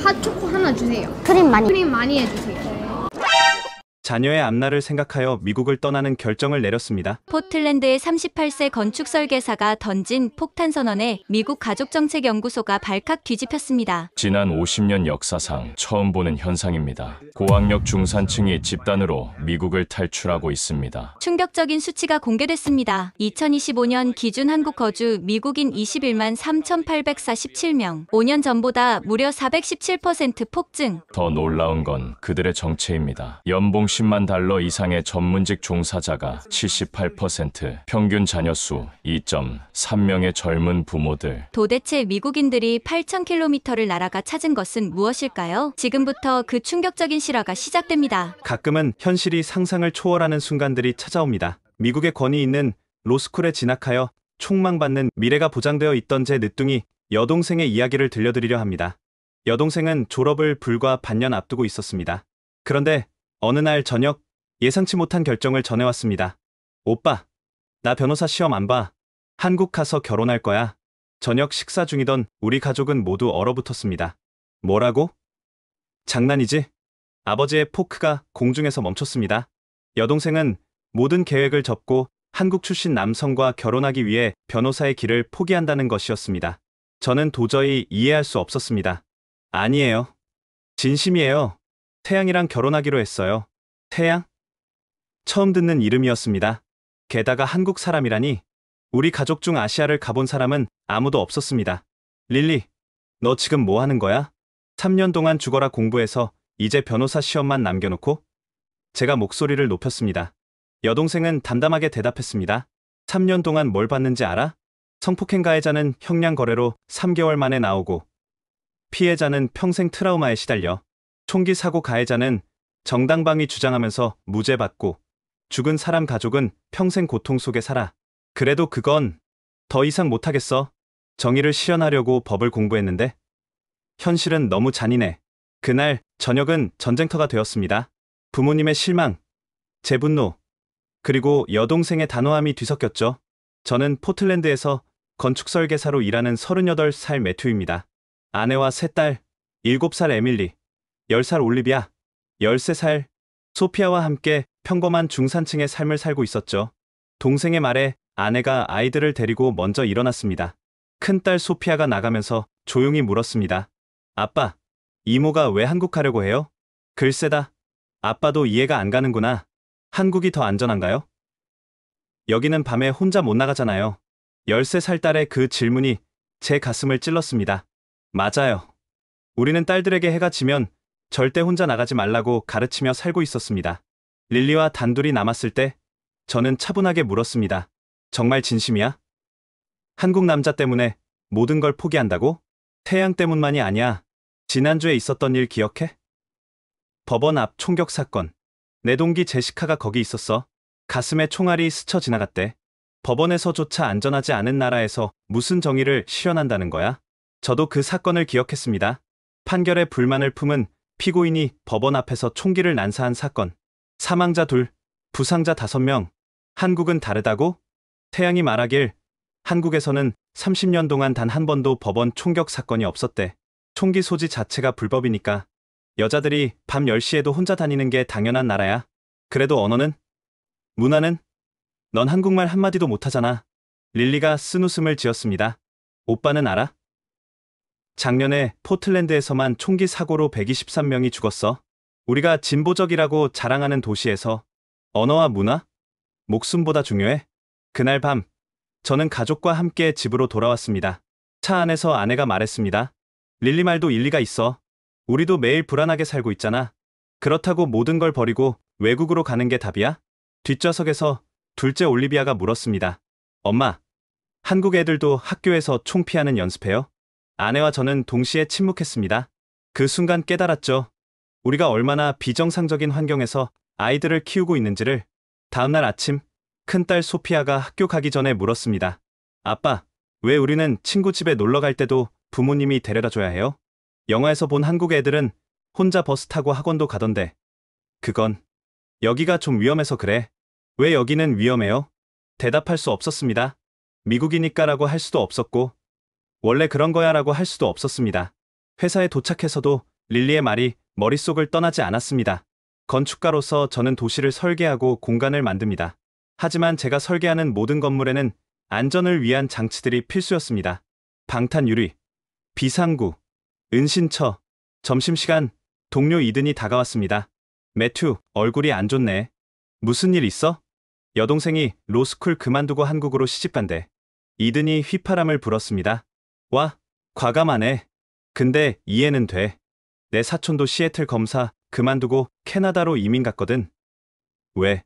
핫초코 하나 주세요. 크림 많이 해주세요. 자녀의 앞날을 생각하여 미국을 떠나는 결정을 내렸습니다. 포틀랜드의 38세 건축 설계사가 던진 폭탄 선언에 미국 가족정책연구소가 발칵 뒤집혔습니다. 지난 50년 역사상 처음 보는 현상입니다. 고학력 중산층이 집단으로 미국을 탈출하고 있습니다. 충격적인 수치가 공개됐습니다. 2025년 기준 한국 거주 미국인 21만 3,847명. 5년 전보다 무려 417% 폭증. 더 놀라운 건 그들의 정체입니다. 연봉 10만 달러 이상의 전문직 종사자가 78%, 평균 자녀 수 2.3명의 젊은 부모들. 도대체 미국인들이 8,000km를 날아가 찾은 것은 무엇일까요? 지금부터 그 충격적인 실화가 시작됩니다. 가끔은 현실이 상상을 초월하는 순간들이 찾아옵니다. 미국의 권위 있는 로스쿨에 진학하여 촉망받는 미래가 보장되어 있던 제 늦둥이 여동생의 이야기를 들려드리려 합니다. 여동생은 졸업을 불과 반년 앞두고 있었습니다. 그런데 어느 날 저녁 예상치 못한 결정을 전해왔습니다. 오빠, 나 변호사 시험 안 봐. 한국 가서 결혼할 거야. 저녁 식사 중이던 우리 가족은 모두 얼어붙었습니다. 뭐라고? 장난이지? 아버지의 포크가 공중에서 멈췄습니다. 여동생은 모든 계획을 접고 한국 출신 남성과 결혼하기 위해 변호사의 길을 포기한다는 것이었습니다. 저는 도저히 이해할 수 없었습니다. 아니에요. 진심이에요. 태양이랑 결혼하기로 했어요. 태양? 처음 듣는 이름이었습니다. 게다가 한국 사람이라니. 우리 가족 중 아시아를 가본 사람은 아무도 없었습니다. 릴리, 너 지금 뭐 하는 거야? 3년 동안 죽어라 공부해서 이제 변호사 시험만 남겨놓고? 제가 목소리를 높였습니다. 여동생은 담담하게 대답했습니다. 3년 동안 뭘 봤는지 알아? 성폭행 가해자는 형량 거래로 3개월 만에 나오고, 피해자는 평생 트라우마에 시달려, 총기 사고 가해자는 정당방위 주장하면서 무죄 받고, 죽은 사람 가족은 평생 고통 속에 살아. 그래도 그건 더 이상 못하겠어. 정의를 실현하려고 법을 공부했는데 현실은 너무 잔인해. 그날 저녁은 전쟁터가 되었습니다. 부모님의 실망, 제 분노, 그리고 여동생의 단호함이 뒤섞였죠. 저는 포틀랜드에서 건축 설계사로 일하는 38살 매튜입니다. 아내와 3딸, 7살 에밀리, 10살 올리비아, 13살 소피아와 함께 평범한 중산층의 삶을 살고 있었죠. 동생의 말에 아내가 아이들을 데리고 먼저 일어났습니다. 큰딸 소피아가 나가면서 조용히 물었습니다. 아빠, 이모가 왜 한국 가려고 해요? 글쎄다. 아빠도 이해가 안 가는구나. 한국이 더 안전한가요? 여기는 밤에 혼자 못 나가잖아요. 13살 딸의 그 질문이 제 가슴을 찔렀습니다. 맞아요. 우리는 딸들에게 해가 지면 절대 혼자 나가지 말라고 가르치며 살고 있었습니다. 릴리와 단둘이 남았을 때 저는 차분하게 물었습니다. 정말 진심이야? 한국 남자 때문에 모든 걸 포기한다고? 태양 때문만이 아니야. 지난주에 있었던 일 기억해? 법원 앞 총격 사건. 내 동기 제시카가 거기 있었어. 가슴에 총알이 스쳐 지나갔대. 법원에서조차 안전하지 않은 나라에서 무슨 정의를 실현한다는 거야? 저도 그 사건을 기억했습니다. 판결에 불만을 품은 피고인이 법원 앞에서 총기를 난사한 사건. 사망자 2, 부상자 5명. 한국은 다르다고? 태양이 말하길 한국에서는 30년 동안 단 한 번도 법원 총격 사건이 없었대. 총기 소지 자체가 불법이니까. 여자들이 밤 10시에도 혼자 다니는 게 당연한 나라야. 그래도 언어는? 문화는? 넌 한국말 한마디도 못하잖아. 릴리가 쓴웃음을 지었습니다. 오빠는 알아? 작년에 포틀랜드에서만 총기 사고로 123명이 죽었어. 우리가 진보적이라고 자랑하는 도시에서 언어와 문화? 목숨보다 중요해? 그날 밤 저는 가족과 함께 집으로 돌아왔습니다. 차 안에서 아내가 말했습니다. 릴리 말도 일리가 있어. 우리도 매일 불안하게 살고 있잖아. 그렇다고 모든 걸 버리고 외국으로 가는 게 답이야? 뒷좌석에서 둘째 올리비아가 물었습니다. 엄마, 한국 애들도 학교에서 총 피하는 연습해요? 아내와 저는 동시에 침묵했습니다. 그 순간 깨달았죠. 우리가 얼마나 비정상적인 환경에서 아이들을 키우고 있는지를. 다음날 아침, 큰딸 소피아가 학교 가기 전에 물었습니다. 아빠, 왜 우리는 친구 집에 놀러 갈 때도 부모님이 데려다 줘야 해요? 영화에서 본 한국 애들은 혼자 버스 타고 학원도 가던데. 그건 여기가 좀 위험해서 그래. 왜 여기는 위험해요? 대답할 수 없었습니다. 미국이니까라고 할 수도 없었고, 원래 그런 거야 라고 할 수도 없었습니다. 회사에 도착해서도 릴리의 말이 머릿속을 떠나지 않았습니다. 건축가로서 저는 도시를 설계하고 공간을 만듭니다. 하지만 제가 설계하는 모든 건물에는 안전을 위한 장치들이 필수였습니다. 방탄 유리, 비상구, 은신처. 점심시간, 동료 이든이 다가왔습니다. 매튜, 얼굴이 안 좋네. 무슨 일 있어? 여동생이 로스쿨 그만두고 한국으로 시집간대. 이든이 휘파람을 불었습니다. 와, 과감하네. 근데 이해는 돼. 내 사촌도 시애틀 검사 그만두고 캐나다로 이민 갔거든. 왜?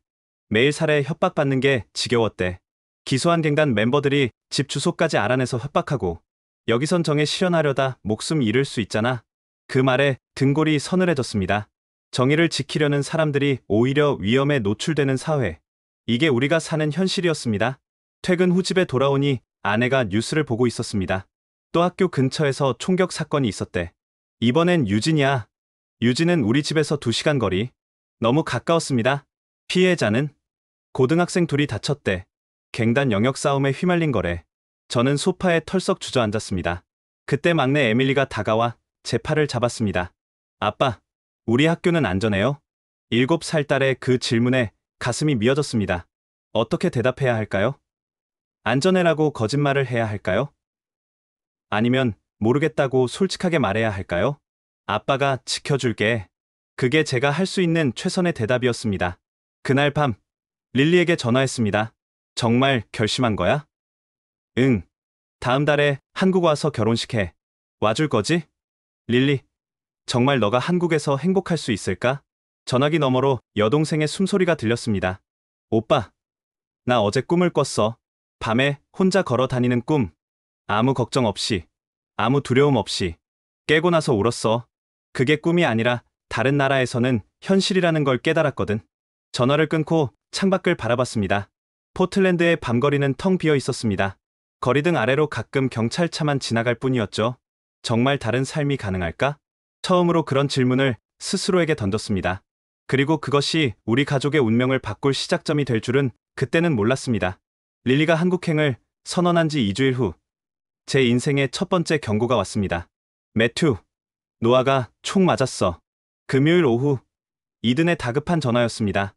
매일 살해 협박받는 게 지겨웠대. 기소한 갱단 멤버들이 집 주소까지 알아내서 협박하고 여기선 정에 실현하려다 목숨 잃을 수 있잖아. 그 말에 등골이 서늘해졌습니다. 정의를 지키려는 사람들이 오히려 위험에 노출되는 사회. 이게 우리가 사는 현실이었습니다. 퇴근 후 집에 돌아오니 아내가 뉴스를 보고 있었습니다. 또 학교 근처에서 총격 사건이 있었대. 이번엔 유진이야. 유진은 우리 집에서 2시간 거리. 너무 가까웠습니다. 피해자는 고등학생 둘이 다쳤대. 갱단 영역 싸움에 휘말린 거래. 저는 소파에 털썩 주저앉았습니다. 그때 막내 에밀리가 다가와 제 팔을 잡았습니다. 아빠, 우리 학교는 안전해요? 7살 딸의 그 질문에 가슴이 미어졌습니다. 어떻게 대답해야 할까요? 안전해라고 거짓말을 해야 할까요? 아니면 모르겠다고 솔직하게 말해야 할까요? 아빠가 지켜줄게. 그게 제가 할 수 있는 최선의 대답이었습니다. 그날 밤, 릴리에게 전화했습니다. 정말 결심한 거야? 응. 다음 달에 한국 와서 결혼식 해. 와줄 거지? 릴리, 정말 너가 한국에서 행복할 수 있을까? 전화기 너머로 여동생의 숨소리가 들렸습니다. 오빠, 나 어제 꿈을 꿨어. 밤에 혼자 걸어 다니는 꿈. 아무 걱정 없이, 아무 두려움 없이. 깨고 나서 울었어. 그게 꿈이 아니라 다른 나라에서는 현실이라는 걸 깨달았거든. 전화를 끊고 창밖을 바라봤습니다. 포틀랜드의 밤거리는 텅 비어 있었습니다. 거리등 아래로 가끔 경찰차만 지나갈 뿐이었죠. 정말 다른 삶이 가능할까? 처음으로 그런 질문을 스스로에게 던졌습니다. 그리고 그것이 우리 가족의 운명을 바꿀 시작점이 될 줄은 그때는 몰랐습니다. 릴리가 한국행을 선언한 지 2주일 후, 제 인생의 첫 번째 경고가 왔습니다. 매튜, 노아가 총 맞았어. 금요일 오후, 이든의 다급한 전화였습니다.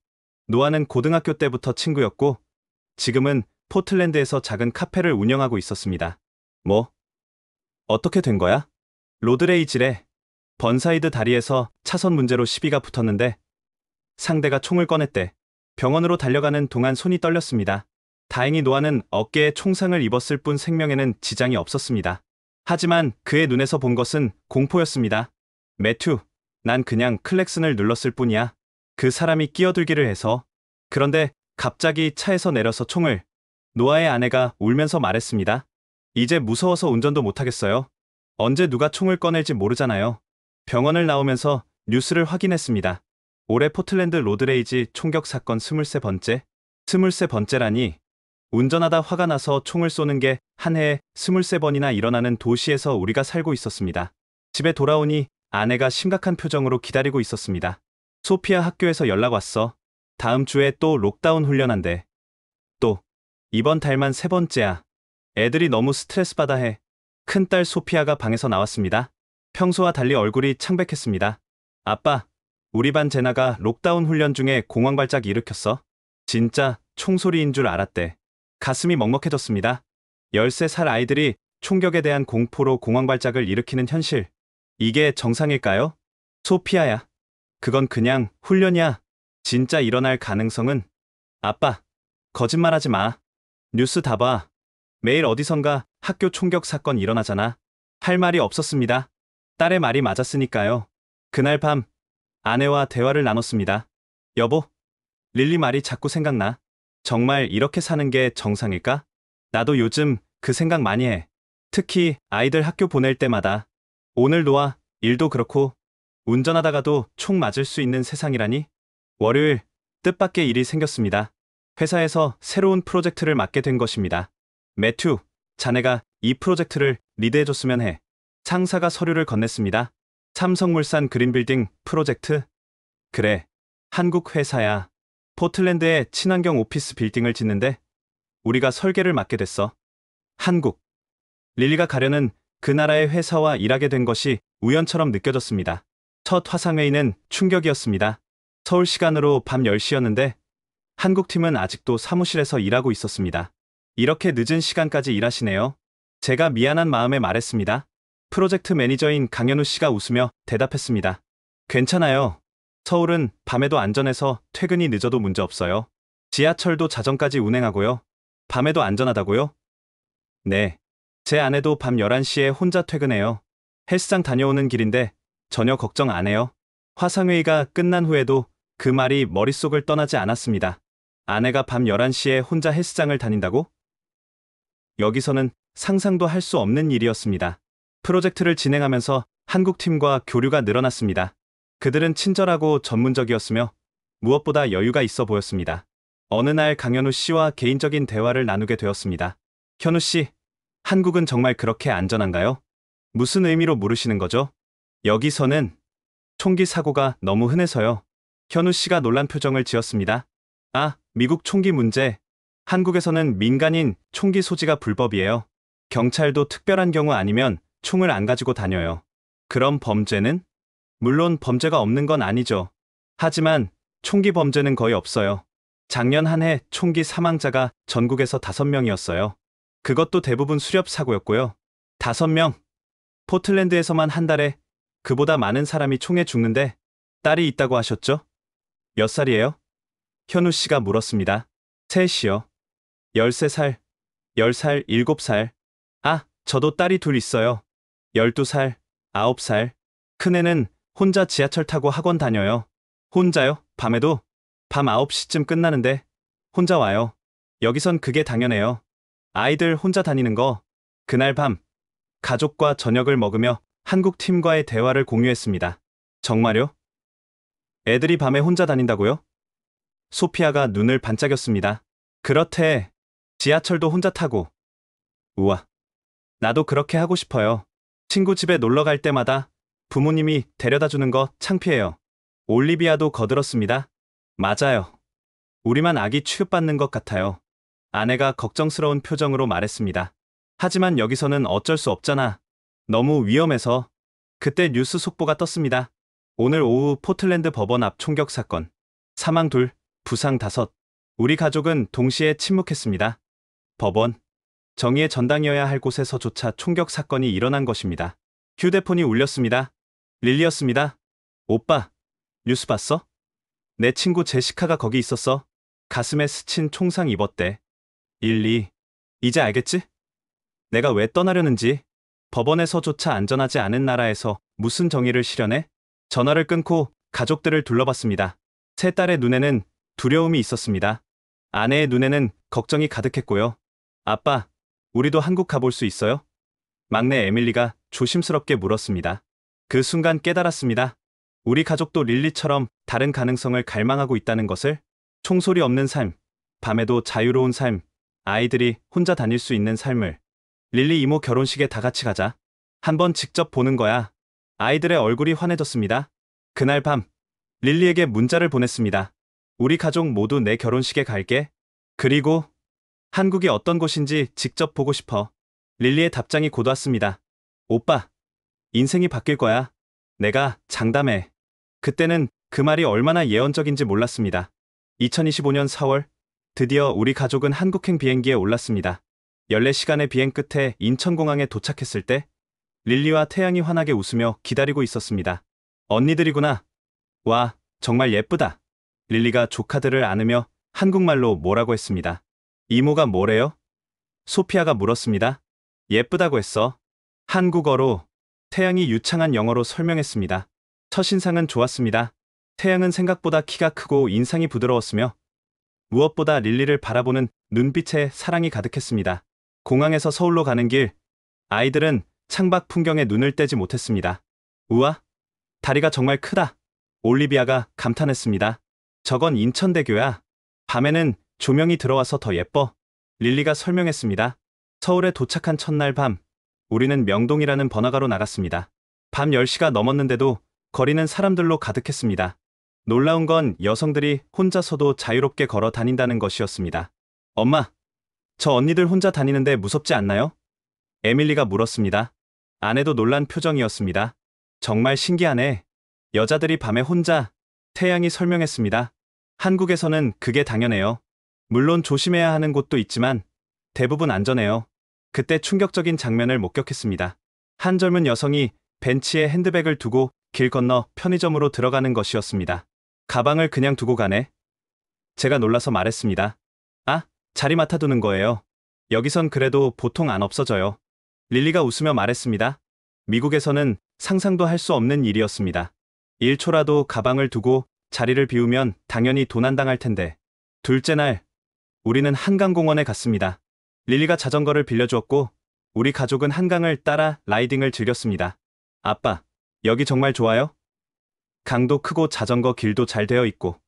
노아는 고등학교 때부터 친구였고, 지금은 포틀랜드에서 작은 카페를 운영하고 있었습니다. 뭐? 어떻게 된 거야? 로드레이지래. 번사이드 다리에서 차선 문제로 시비가 붙었는데 상대가 총을 꺼냈대. 병원으로 달려가는 동안 손이 떨렸습니다. 다행히 노아는 어깨에 총상을 입었을 뿐 생명에는 지장이 없었습니다. 하지만 그의 눈에서 본 것은 공포였습니다. 매튜, 난 그냥 클렉슨을 눌렀을 뿐이야. 그 사람이 끼어들기를 해서. 그런데 갑자기 차에서 내려서 총을. 노아의 아내가 울면서 말했습니다. 이제 무서워서 운전도 못하겠어요. 언제 누가 총을 꺼낼지 모르잖아요. 병원을 나오면서 뉴스를 확인했습니다. 올해 포틀랜드 로드레이지 총격 사건 23번째? 23번째라니. 운전하다 화가 나서 총을 쏘는 게 한 해에 23번이나 일어나는 도시에서 우리가 살고 있었습니다. 집에 돌아오니 아내가 심각한 표정으로 기다리고 있었습니다. 소피아 학교에서 연락 왔어. 다음 주에 또 록다운 훈련한대. 또 이번 달만 3번째야. 애들이 너무 스트레스 받아 해. 큰딸 소피아가 방에서 나왔습니다. 평소와 달리 얼굴이 창백했습니다. 아빠, 우리 반 제나가 록다운 훈련 중에 공황 발작 일으켰어. 진짜 총소리인 줄 알았대. 가슴이 먹먹해졌습니다. 13살 아이들이 총격에 대한 공포로 공황 발작을 일으키는 현실. 이게 정상일까요? 소피아야. 그건 그냥 훈련이야. 진짜 일어날 가능성은? 아빠, 거짓말하지 마. 뉴스 다 봐. 매일 어디선가 학교 총격 사건 일어나잖아. 할 말이 없었습니다. 딸의 말이 맞았으니까요. 그날 밤 아내와 대화를 나눴습니다. 여보, 릴리 말이 자꾸 생각나. 정말 이렇게 사는 게 정상일까? 나도 요즘 그 생각 많이 해. 특히 아이들 학교 보낼 때마다. 오늘 노아, 일도 그렇고 운전하다가도 총 맞을 수 있는 세상이라니? 월요일, 뜻밖의 일이 생겼습니다. 회사에서 새로운 프로젝트를 맡게 된 것입니다. 매튜, 자네가 이 프로젝트를 리드해줬으면 해. 상사가 서류를 건넸습니다. 삼성물산 그린빌딩 프로젝트? 그래, 한국 회사야. 포틀랜드에 친환경 오피스 빌딩을 짓는데 우리가 설계를 맡게 됐어. 한국. 릴리가 가려는 그 나라의 회사와 일하게 된 것이 우연처럼 느껴졌습니다. 첫 화상회의는 충격이었습니다. 서울 시간으로 밤 10시였는데 한국팀은 아직도 사무실에서 일하고 있었습니다. 이렇게 늦은 시간까지 일하시네요. 제가 미안한 마음에 말했습니다. 프로젝트 매니저인 강현우 씨가 웃으며 대답했습니다. 괜찮아요. 서울은 밤에도 안전해서 퇴근이 늦어도 문제 없어요. 지하철도 자정까지 운행하고요. 밤에도 안전하다고요? 네. 제 아내도 밤 11시에 혼자 퇴근해요. 헬스장 다녀오는 길인데 전혀 걱정 안 해요. 화상회의가 끝난 후에도 그 말이 머릿속을 떠나지 않았습니다. 아내가 밤 11시에 혼자 헬스장을 다닌다고? 여기서는 상상도 할 수 없는 일이었습니다. 프로젝트를 진행하면서 한국팀과 교류가 늘어났습니다. 그들은 친절하고 전문적이었으며 무엇보다 여유가 있어 보였습니다. 어느 날 강현우 씨와 개인적인 대화를 나누게 되었습니다. 현우 씨, 한국은 정말 그렇게 안전한가요? 무슨 의미로 물으시는 거죠? 여기서는 총기 사고가 너무 흔해서요. 현우 씨가 놀란 표정을 지었습니다. 아, 미국 총기 문제. 한국에서는 민간인 총기 소지가 불법이에요. 경찰도 특별한 경우 아니면 총을 안 가지고 다녀요. 그럼 범죄는? 물론 범죄가 없는 건 아니죠. 하지만 총기 범죄는 거의 없어요. 작년 한 해 총기 사망자가 전국에서 5명이었어요. 그것도 대부분 수렵 사고였고요. 5명. 포틀랜드에서만 한 달에 그보다 많은 사람이 총에 죽는데 딸이 있다고 하셨죠? 몇 살이에요? 현우 씨가 물었습니다. 셋이요. 13살, 10살, 7살. 아, 저도 딸이 둘 있어요. 12살, 9살. 큰애는 혼자 지하철 타고 학원 다녀요. 혼자요? 밤에도? 밤 9시쯤 끝나는데 혼자 와요. 여기선 그게 당연해요. 아이들 혼자 다니는 거. 그날 밤 가족과 저녁을 먹으며 한국 팀과의 대화를 공유했습니다. 정말요? 애들이 밤에 혼자 다닌다고요? 소피아가 눈을 반짝였습니다. 그렇대. 지하철도 혼자 타고. 우와. 나도 그렇게 하고 싶어요. 친구 집에 놀러 갈 때마다 부모님이 데려다 주는 거 창피해요. 올리비아도 거들었습니다. 맞아요. 우리만 아기 취급받는 것 같아요. 아내가 걱정스러운 표정으로 말했습니다. 하지만 여기서는 어쩔 수 없잖아. 너무 위험해서. 그때 뉴스 속보가 떴습니다. 오늘 오후 포틀랜드 법원 앞 총격 사건. 사망 2, 부상 5. 우리 가족은 동시에 침묵했습니다. 법원. 정의의 전당이어야 할 곳에서조차 총격 사건이 일어난 것입니다. 휴대폰이 울렸습니다. 릴리였습니다. 오빠, 뉴스 봤어? 내 친구 제시카가 거기 있었어. 가슴에 스친 총상 입었대. 릴리, 이제 알겠지? 내가 왜 떠나려는지. 법원에서조차 안전하지 않은 나라에서 무슨 정의를 실현해? 전화를 끊고 가족들을 둘러봤습니다. 세 딸의 눈에는 두려움이 있었습니다. 아내의 눈에는 걱정이 가득했고요. 아빠, 우리도 한국 가볼 수 있어요? 막내 에밀리가 조심스럽게 물었습니다. 그 순간 깨달았습니다. 우리 가족도 릴리처럼 다른 가능성을 갈망하고 있다는 것을. 총소리 없는 삶, 밤에도 자유로운 삶, 아이들이 혼자 다닐 수 있는 삶을. 릴리 이모 결혼식에 다 같이 가자. 한번 직접 보는 거야. 아이들의 얼굴이 환해졌습니다. 그날 밤, 릴리에게 문자를 보냈습니다. 우리 가족 모두 내 결혼식에 갈게. 그리고 한국이 어떤 곳인지 직접 보고 싶어. 릴리의 답장이 곧 왔습니다. 오빠, 인생이 바뀔 거야. 내가 장담해. 그때는 그 말이 얼마나 예언적인지 몰랐습니다. 2025년 4월, 드디어 우리 가족은 한국행 비행기에 올랐습니다. 14시간의 비행 끝에 인천공항에 도착했을 때 릴리와 태양이 환하게 웃으며 기다리고 있었습니다. 언니들이구나. 와, 정말 예쁘다. 릴리가 조카들을 안으며 한국말로 뭐라고 했습니다. 이모가 뭐래요? 소피아가 물었습니다. 예쁘다고 했어. 한국어로. 태양이 유창한 영어로 설명했습니다. 첫인상은 좋았습니다. 태양은 생각보다 키가 크고 인상이 부드러웠으며 무엇보다 릴리를 바라보는 눈빛에 사랑이 가득했습니다. 공항에서 서울로 가는 길, 아이들은 창밖 풍경에 눈을 떼지 못했습니다. 우와, 다리가 정말 크다. 올리비아가 감탄했습니다. 저건 인천대교야. 밤에는 조명이 들어와서 더 예뻐. 릴리가 설명했습니다. 서울에 도착한 첫날 밤, 우리는 명동이라는 번화가로 나갔습니다. 밤 10시가 넘었는데도 거리는 사람들로 가득했습니다. 놀라운 건 여성들이 혼자서도 자유롭게 걸어 다닌다는 것이었습니다. 엄마, 저 언니들 혼자 다니는데 무섭지 않나요? 에밀리가 물었습니다. 아내도 놀란 표정이었습니다. 정말 신기하네. 여자들이 밤에 혼자, 태양이 설명했습니다. 한국에서는 그게 당연해요. 물론 조심해야 하는 곳도 있지만 대부분 안전해요. 그때 충격적인 장면을 목격했습니다. 한 젊은 여성이 벤치에 핸드백을 두고 길 건너 편의점으로 들어가는 것이었습니다. 가방을 그냥 두고 가네. 제가 놀라서 말했습니다. 아, 자리 맡아두는 거예요. 여기선 그래도 보통 안 없어져요. 릴리가 웃으며 말했습니다. 미국에서는 상상도 할 수 없는 일이었습니다. 1초라도 가방을 두고 자리를 비우면 당연히 도난당할 텐데. 둘째 날, 우리는 한강공원에 갔습니다. 릴리가 자전거를 빌려주었고 우리 가족은 한강을 따라 라이딩을 즐겼습니다. 아빠, 여기 정말 좋아요? 강도 크고 자전거 길도 잘 되어 있고.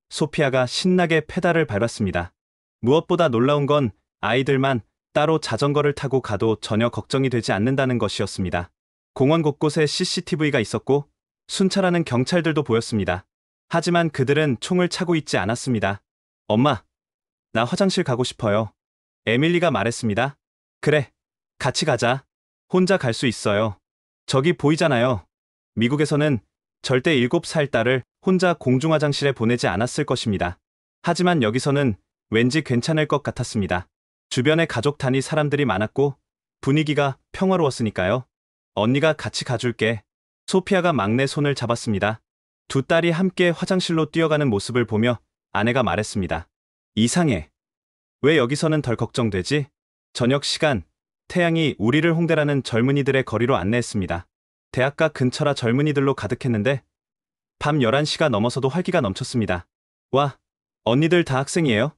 소피아가 신나게 페달을 밟았습니다. 무엇보다 놀라운 건 아이들만 따로 자전거를 타고 가도 전혀 걱정이 되지 않는다는 것이었습니다. 공원 곳곳에 CCTV가 있었고 순찰하는 경찰들도 보였습니다. 하지만 그들은 총을 차고 있지 않았습니다. 엄마, 나 화장실 가고 싶어요. 에밀리가 말했습니다. 그래, 같이 가자. 혼자 갈 수 있어요. 저기 보이잖아요. 미국에서는 절대 7살 딸을 혼자 공중화장실에 보내지 않았을 것입니다. 하지만 여기서는 왠지 괜찮을 것 같았습니다. 주변에 가족 단위 사람들이 많았고 분위기가 평화로웠으니까요. 언니가 같이 가줄게. 소피아가 막내 손을 잡았습니다. 두 딸이 함께 화장실로 뛰어가는 모습을 보며 아내가 말했습니다. 이상해. 왜 여기서는 덜 걱정되지? 저녁 시간, 태양이 우리를 홍대라는 젊은이들의 거리로 안내했습니다. 대학가 근처라 젊은이들로 가득했는데 밤 11시가 넘어서도 활기가 넘쳤습니다. 와, 언니들 다 학생이에요?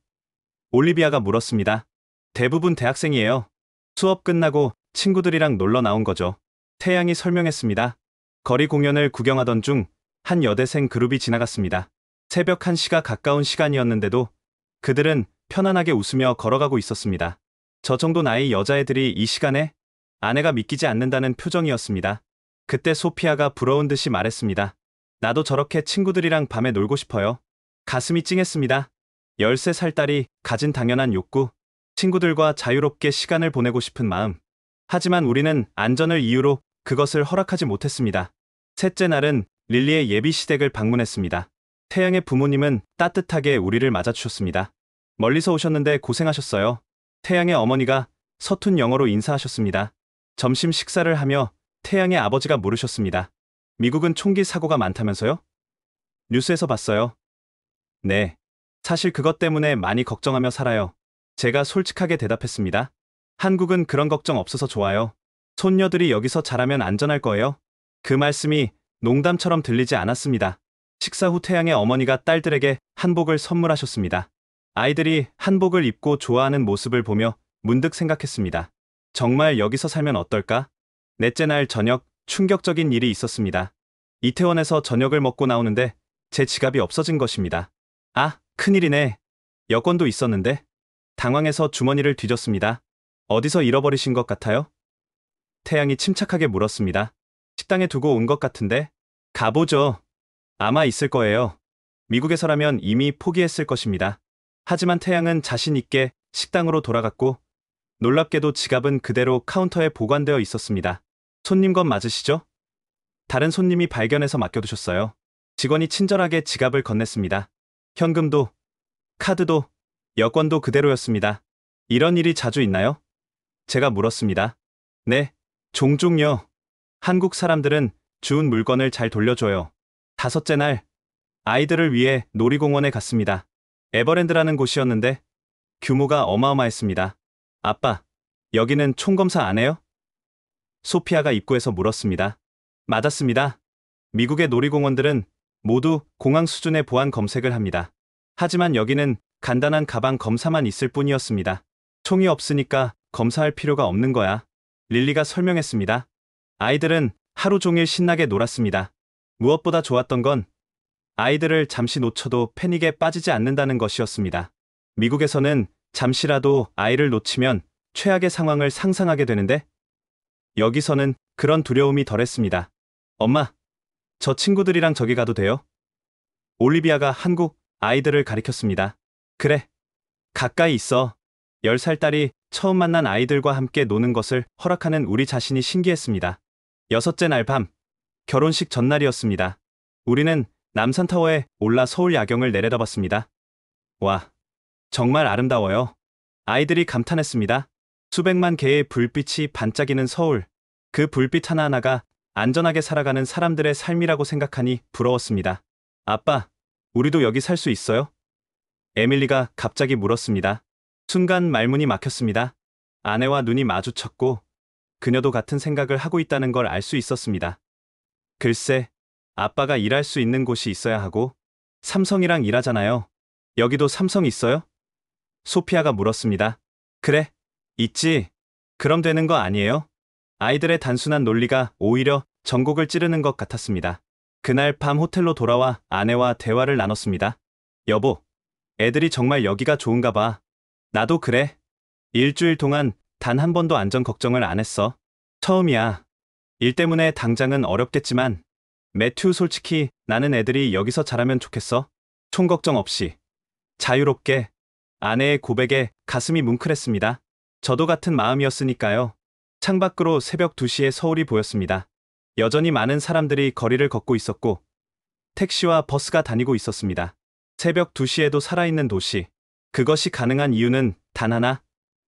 올리비아가 물었습니다. 대부분 대학생이에요. 수업 끝나고 친구들이랑 놀러 나온 거죠. 태양이 설명했습니다. 거리 공연을 구경하던 중 한 여대생 그룹이 지나갔습니다. 새벽 1시가 가까운 시간이었는데도 그들은 편안하게 웃으며 걸어가고 있었습니다. 저 정도 나이 여자애들이 이 시간에? 아내가 믿기지 않는다는 표정이었습니다. 그때 소피아가 부러운 듯이 말했습니다. 나도 저렇게 친구들이랑 밤에 놀고 싶어요. 가슴이 찡했습니다. 13살 딸이 가진 당연한 욕구, 친구들과 자유롭게 시간을 보내고 싶은 마음. 하지만 우리는 안전을 이유로 그것을 허락하지 못했습니다. 셋째 날은 릴리의 예비 시댁을 방문했습니다. 태양의 부모님은 따뜻하게 우리를 맞아주셨습니다. 멀리서 오셨는데 고생하셨어요. 태양의 어머니가 서툰 영어로 인사하셨습니다. 점심 식사를 하며 태양의 아버지가 물으셨습니다. 미국은 총기 사고가 많다면서요? 뉴스에서 봤어요. 네. 사실 그것 때문에 많이 걱정하며 살아요. 제가 솔직하게 대답했습니다. 한국은 그런 걱정 없어서 좋아요. 손녀들이 여기서 자라면 안전할 거예요. 그 말씀이 농담처럼 들리지 않았습니다. 식사 후 태양의 어머니가 딸들에게 한복을 선물하셨습니다. 아이들이 한복을 입고 좋아하는 모습을 보며 문득 생각했습니다. 정말 여기서 살면 어떨까? 넷째 날 저녁, 충격적인 일이 있었습니다. 이태원에서 저녁을 먹고 나오는데 제 지갑이 없어진 것입니다. 아, 큰일이네. 여권도 있었는데. 당황해서 주머니를 뒤졌습니다. 어디서 잃어버리신 것 같아요? 태양이 침착하게 물었습니다. 식당에 두고 온 것 같은데? 가보죠. 아마 있을 거예요. 미국에서라면 이미 포기했을 것입니다. 하지만 태양은 자신 있게 식당으로 돌아갔고 놀랍게도 지갑은 그대로 카운터에 보관되어 있었습니다. 손님 건 맞으시죠? 다른 손님이 발견해서 맡겨두셨어요. 직원이 친절하게 지갑을 건넸습니다. 현금도, 카드도, 여권도 그대로였습니다. 이런 일이 자주 있나요? 제가 물었습니다. 네, 종종요. 한국 사람들은 주운 물건을 잘 돌려줘요. 다섯째 날, 아이들을 위해 놀이공원에 갔습니다. 에버랜드라는 곳이었는데 규모가 어마어마했습니다. 아빠, 여기는 총검사 안 해요? 소피아가 입구에서 물었습니다. 맞았습니다. 미국의 놀이공원들은 모두 공항 수준의 보안 검색을 합니다. 하지만 여기는 간단한 가방 검사만 있을 뿐이었습니다. 총이 없으니까 검사할 필요가 없는 거야. 릴리가 설명했습니다. 아이들은 하루 종일 신나게 놀았습니다. 무엇보다 좋았던 건 아이들을 잠시 놓쳐도 패닉에 빠지지 않는다는 것이었습니다. 미국에서는 잠시라도 아이를 놓치면 최악의 상황을 상상하게 되는데 여기서는 그런 두려움이 덜했습니다. 엄마, 저 친구들이랑 저기 가도 돼요? 올리비아가 한국 아이들을 가리켰습니다. 그래, 가까이 있어. 10살 딸이 처음 만난 아이들과 함께 노는 것을 허락하는 우리 자신이 신기했습니다. 여섯째 날 밤, 결혼식 전날이었습니다. 우리는 남산타워에 올라 서울 야경을 내려다봤습니다. 와, 정말 아름다워요. 아이들이 감탄했습니다. 수백만 개의 불빛이 반짝이는 서울. 그 불빛 하나하나가 안전하게 살아가는 사람들의 삶이라고 생각하니 부러웠습니다. 아빠, 우리도 여기 살 수 있어요? 에밀리가 갑자기 물었습니다. 순간 말문이 막혔습니다. 아내와 눈이 마주쳤고 그녀도 같은 생각을 하고 있다는 걸 알 수 있었습니다. 글쎄, 아빠가 일할 수 있는 곳이 있어야 하고 삼성이랑 일하잖아요. 여기도 삼성 있어요? 소피아가 물었습니다. 그래, 있지. 그럼 되는 거 아니에요? 아이들의 단순한 논리가 오히려 전곡을 찌르는 것 같았습니다. 그날 밤 호텔로 돌아와 아내와 대화를 나눴습니다. 여보, 애들이 정말 여기가 좋은가 봐. 나도 그래. 일주일 동안 단 한 번도 안전 걱정을 안 했어. 처음이야. 일 때문에 당장은 어렵겠지만 매튜, 솔직히 나는 애들이 여기서 자라면 좋겠어. 총 걱정 없이. 자유롭게. 아내의 고백에 가슴이 뭉클했습니다. 저도 같은 마음이었으니까요. 창밖으로 새벽 2시에 서울이 보였습니다. 여전히 많은 사람들이 거리를 걷고 있었고 택시와 버스가 다니고 있었습니다. 새벽 2시에도 살아있는 도시. 그것이 가능한 이유는 단 하나,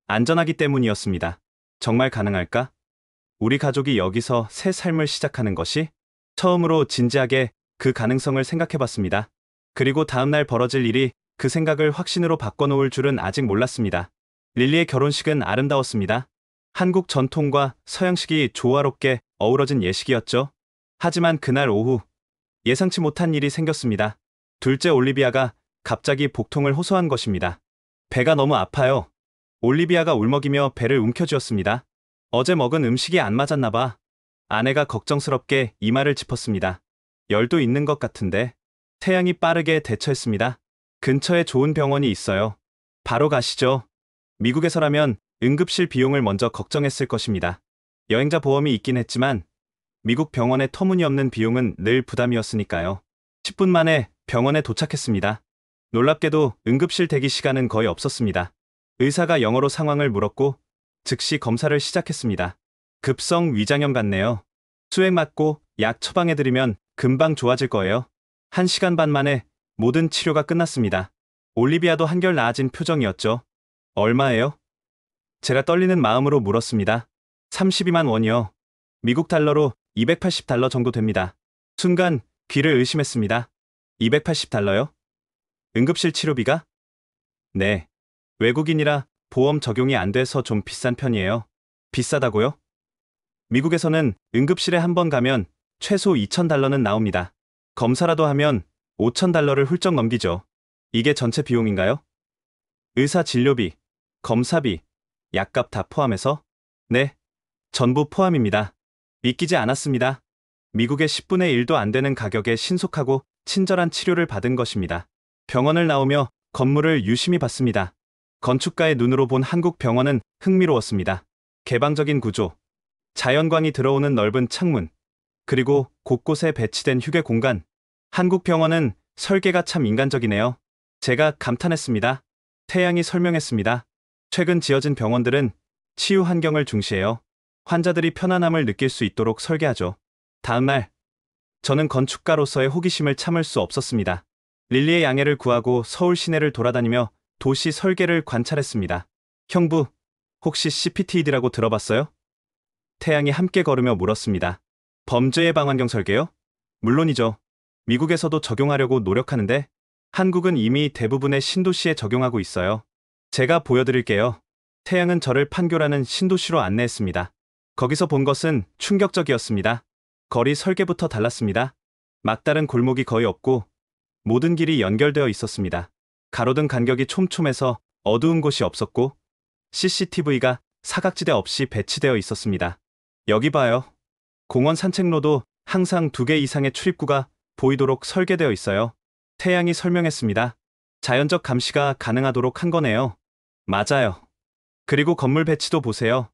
안전하기 때문이었습니다. 정말 가능할까? 우리 가족이 여기서 새 삶을 시작하는 것이? 처음으로 진지하게 그 가능성을 생각해봤습니다. 그리고 다음날 벌어질 일이 그 생각을 확신으로 바꿔놓을 줄은 아직 몰랐습니다. 릴리의 결혼식은 아름다웠습니다. 한국 전통과 서양식이 조화롭게 어우러진 예식이었죠. 하지만 그날 오후 예상치 못한 일이 생겼습니다. 둘째 올리비아가 갑자기 복통을 호소한 것입니다. 배가 너무 아파요. 올리비아가 울먹이며 배를 움켜쥐었습니다. 어제 먹은 음식이 안 맞았나 봐. 아내가 걱정스럽게 이마를 짚었습니다. 열도 있는 것 같은데. 태양이 빠르게 대처했습니다. 근처에 좋은 병원이 있어요. 바로 가시죠. 미국에서라면 응급실 비용을 먼저 걱정했을 것입니다. 여행자 보험이 있긴 했지만 미국 병원의 터무니없는 비용은 늘 부담이었으니까요. 10분 만에 병원에 도착했습니다. 놀랍게도 응급실 대기 시간은 거의 없었습니다. 의사가 영어로 상황을 물었고 즉시 검사를 시작했습니다. 급성 위장염 같네요. 수액 맞고 약 처방해드리면 금방 좋아질 거예요. 1시간 반 만에 모든 치료가 끝났습니다. 올리비아도 한결 나아진 표정이었죠. 얼마예요? 제가 떨리는 마음으로 물었습니다. 32만 원이요. 미국 달러로 280달러 정도 됩니다. 순간 귀를 의심했습니다. 280달러요? 응급실 치료비가? 네. 외국인이라 보험 적용이 안 돼서 좀 비싼 편이에요. 비싸다고요? 미국에서는 응급실에 한 번 가면 최소 2,000달러는 나옵니다. 검사라도 하면 5,000달러를 훌쩍 넘기죠. 이게 전체 비용인가요? 의사 진료비, 검사비, 약값 다 포함해서? 네, 전부 포함입니다. 믿기지 않았습니다. 미국의 10분의 1도 안 되는 가격에 신속하고 친절한 치료를 받은 것입니다. 병원을 나오며 건물을 유심히 봤습니다. 건축가의 눈으로 본 한국 병원은 흥미로웠습니다. 개방적인 구조, 자연광이 들어오는 넓은 창문, 그리고 곳곳에 배치된 휴게 공간. 한국 병원은 설계가 참 인간적이네요. 제가 감탄했습니다. 태양이 설명했습니다. 최근 지어진 병원들은 치유 환경을 중시해요. 환자들이 편안함을 느낄 수 있도록 설계하죠. 다음날, 저는 건축가로서의 호기심을 참을 수 없었습니다. 릴리의 양해를 구하고 서울 시내를 돌아다니며 도시 설계를 관찰했습니다. 형부, 혹시 CPTED라고 들어봤어요? 태양이 함께 걸으며 물었습니다. 범죄 예방 환경 설계요? 물론이죠. 미국에서도 적용하려고 노력하는데 한국은 이미 대부분의 신도시에 적용하고 있어요. 제가 보여드릴게요. 태양은 저를 판교라는 신도시로 안내했습니다. 거기서 본 것은 충격적이었습니다. 거리 설계부터 달랐습니다. 막다른 골목이 거의 없고 모든 길이 연결되어 있었습니다. 가로등 간격이 촘촘해서 어두운 곳이 없었고 CCTV가 사각지대 없이 배치되어 있었습니다. 여기 봐요. 공원 산책로도 항상 2개 이상의 출입구가 보이도록 설계되어 있어요. 태양이 설명했습니다. 자연적 감시가 가능하도록 한 거네요. 맞아요. 그리고 건물 배치도 보세요.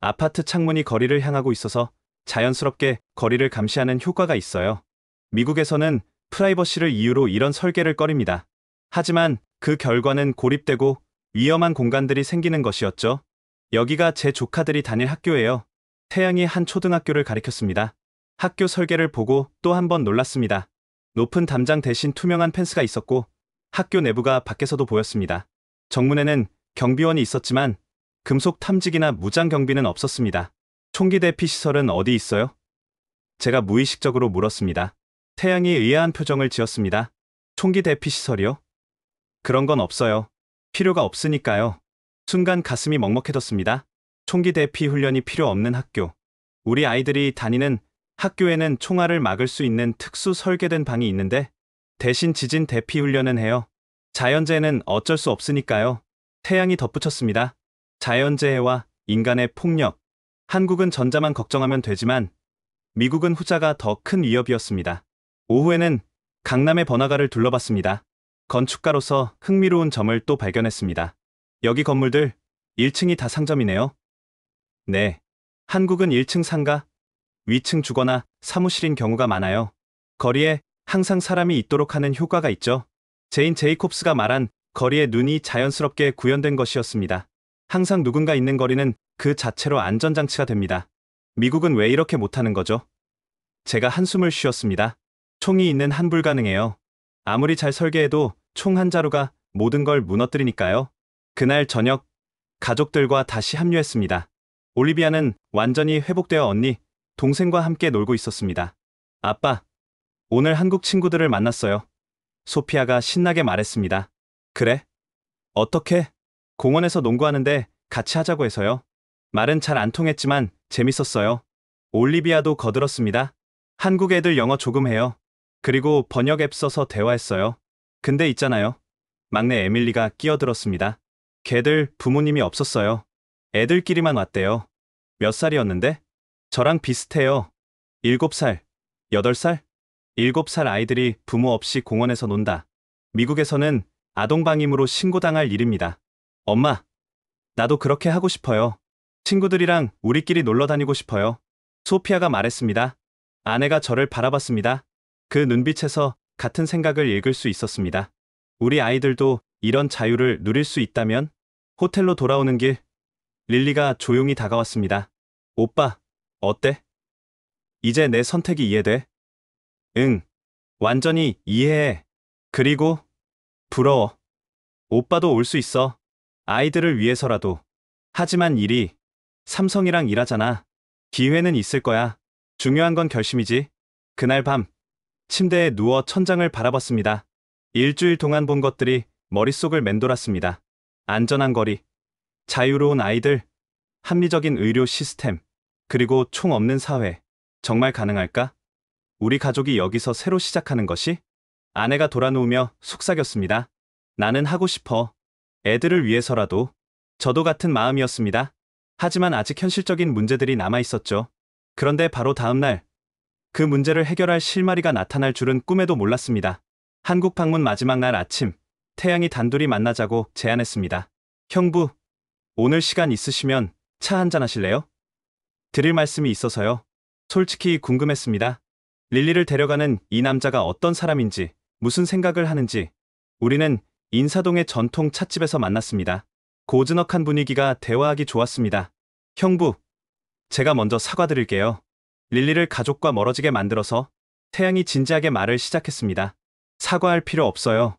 아파트 창문이 거리를 향하고 있어서 자연스럽게 거리를 감시하는 효과가 있어요. 미국에서는 프라이버시를 이유로 이런 설계를 꺼립니다. 하지만 그 결과는 고립되고 위험한 공간들이 생기는 것이었죠. 여기가 제 조카들이 다닐 학교예요. 태양이 한 초등학교를 가리켰습니다. 학교 설계를 보고 또 한 번 놀랐습니다. 높은 담장 대신 투명한 펜스가 있었고 학교 내부가 밖에서도 보였습니다. 정문에는 경비원이 있었지만 금속 탐지기나 무장 경비는 없었습니다. 총기 대피 시설은 어디 있어요? 제가 무의식적으로 물었습니다. 태양이 의아한 표정을 지었습니다. 총기 대피 시설이요? 그런 건 없어요. 필요가 없으니까요. 순간 가슴이 먹먹해졌습니다. 총기 대피 훈련이 필요 없는 학교. 우리 아이들이 다니는 학교에는 총알을 막을 수 있는 특수 설계된 방이 있는데 대신 지진 대피 훈련은 해요. 자연재해는 어쩔 수 없으니까요. 태양이 덧붙였습니다. 자연재해와 인간의 폭력. 한국은 전자만 걱정하면 되지만 미국은 후자가 더 큰 위협이었습니다. 오후에는 강남의 번화가를 둘러봤습니다. 건축가로서 흥미로운 점을 또 발견했습니다. 여기 건물들 1층이 다 상점이네요. 네. 한국은 1층 상가, 위층 주거나 사무실인 경우가 많아요. 거리에 항상 사람이 있도록 하는 효과가 있죠. 제인 제이콥스가 말한 거리에 눈이 자연스럽게 구현된 것이었습니다. 항상 누군가 있는 거리는 그 자체로 안전장치가 됩니다. 미국은 왜 이렇게 못하는 거죠? 제가 한숨을 쉬었습니다. 총이 있는 한 불가능해요. 아무리 잘 설계해도 총 한 자루가 모든 걸 무너뜨리니까요. 그날 저녁 가족들과 다시 합류했습니다. 올리비아는 완전히 회복되어 언니, 동생과 함께 놀고 있었습니다. 아빠, 오늘 한국 친구들을 만났어요. 소피아가 신나게 말했습니다. 그래? 어떻게? 공원에서 농구하는데 같이 하자고 해서요. 말은 잘 안 통했지만 재밌었어요. 올리비아도 거들었습니다. 한국 애들 영어 조금 해요. 그리고 번역 앱 써서 대화했어요. 근데 있잖아요. 막내 에밀리가 끼어들었습니다. 걔들 부모님이 없었어요. 애들끼리만 왔대요. 몇 살이었는데? 저랑 비슷해요. 7살, 8살? 7살 아이들이 부모 없이 공원에서 논다. 미국에서는 아동방임으로 신고당할 일입니다. 엄마, 나도 그렇게 하고 싶어요. 친구들이랑 우리끼리 놀러 다니고 싶어요. 소피아가 말했습니다. 아내가 저를 바라봤습니다. 그 눈빛에서 같은 생각을 읽을 수 있었습니다. 우리 아이들도 이런 자유를 누릴 수 있다면? 호텔로 돌아오는 길, 릴리가 조용히 다가왔습니다. 오빠, 어때? 이제 내 선택이 이해돼? 응, 완전히 이해해. 그리고 부러워. 오빠도 올 수 있어. 아이들을 위해서라도. 하지만 일이 삼성이랑 일하잖아. 기회는 있을 거야. 중요한 건 결심이지. 그날 밤 침대에 누워 천장을 바라봤습니다. 일주일 동안 본 것들이 머릿속을 맴돌았습니다. 안전한 거리, 자유로운 아이들, 합리적인 의료 시스템, 그리고 총 없는 사회. 정말 가능할까? 우리 가족이 여기서 새로 시작하는 것이? 아내가 돌아누우며 속삭였습니다. 나는 하고 싶어. 애들을 위해서라도. 저도 같은 마음이었습니다. 하지만 아직 현실적인 문제들이 남아 있었죠. 그런데 바로 다음 날, 그 문제를 해결할 실마리가 나타날 줄은 꿈에도 몰랐습니다. 한국 방문 마지막 날 아침, 태양이 단둘이 만나자고 제안했습니다. 형부, 오늘 시간 있으시면 차 한잔 하실래요? 드릴 말씀이 있어서요. 솔직히 궁금했습니다. 릴리를 데려가는 이 남자가 어떤 사람인지, 무슨 생각을 하는지. 우리는 인사동의 전통 찻집에서 만났습니다. 고즈넉한 분위기가 대화하기 좋았습니다. 형부, 제가 먼저 사과드릴게요. 릴리를 가족과 멀어지게 만들어서. 태양이 진지하게 말을 시작했습니다. 사과할 필요 없어요.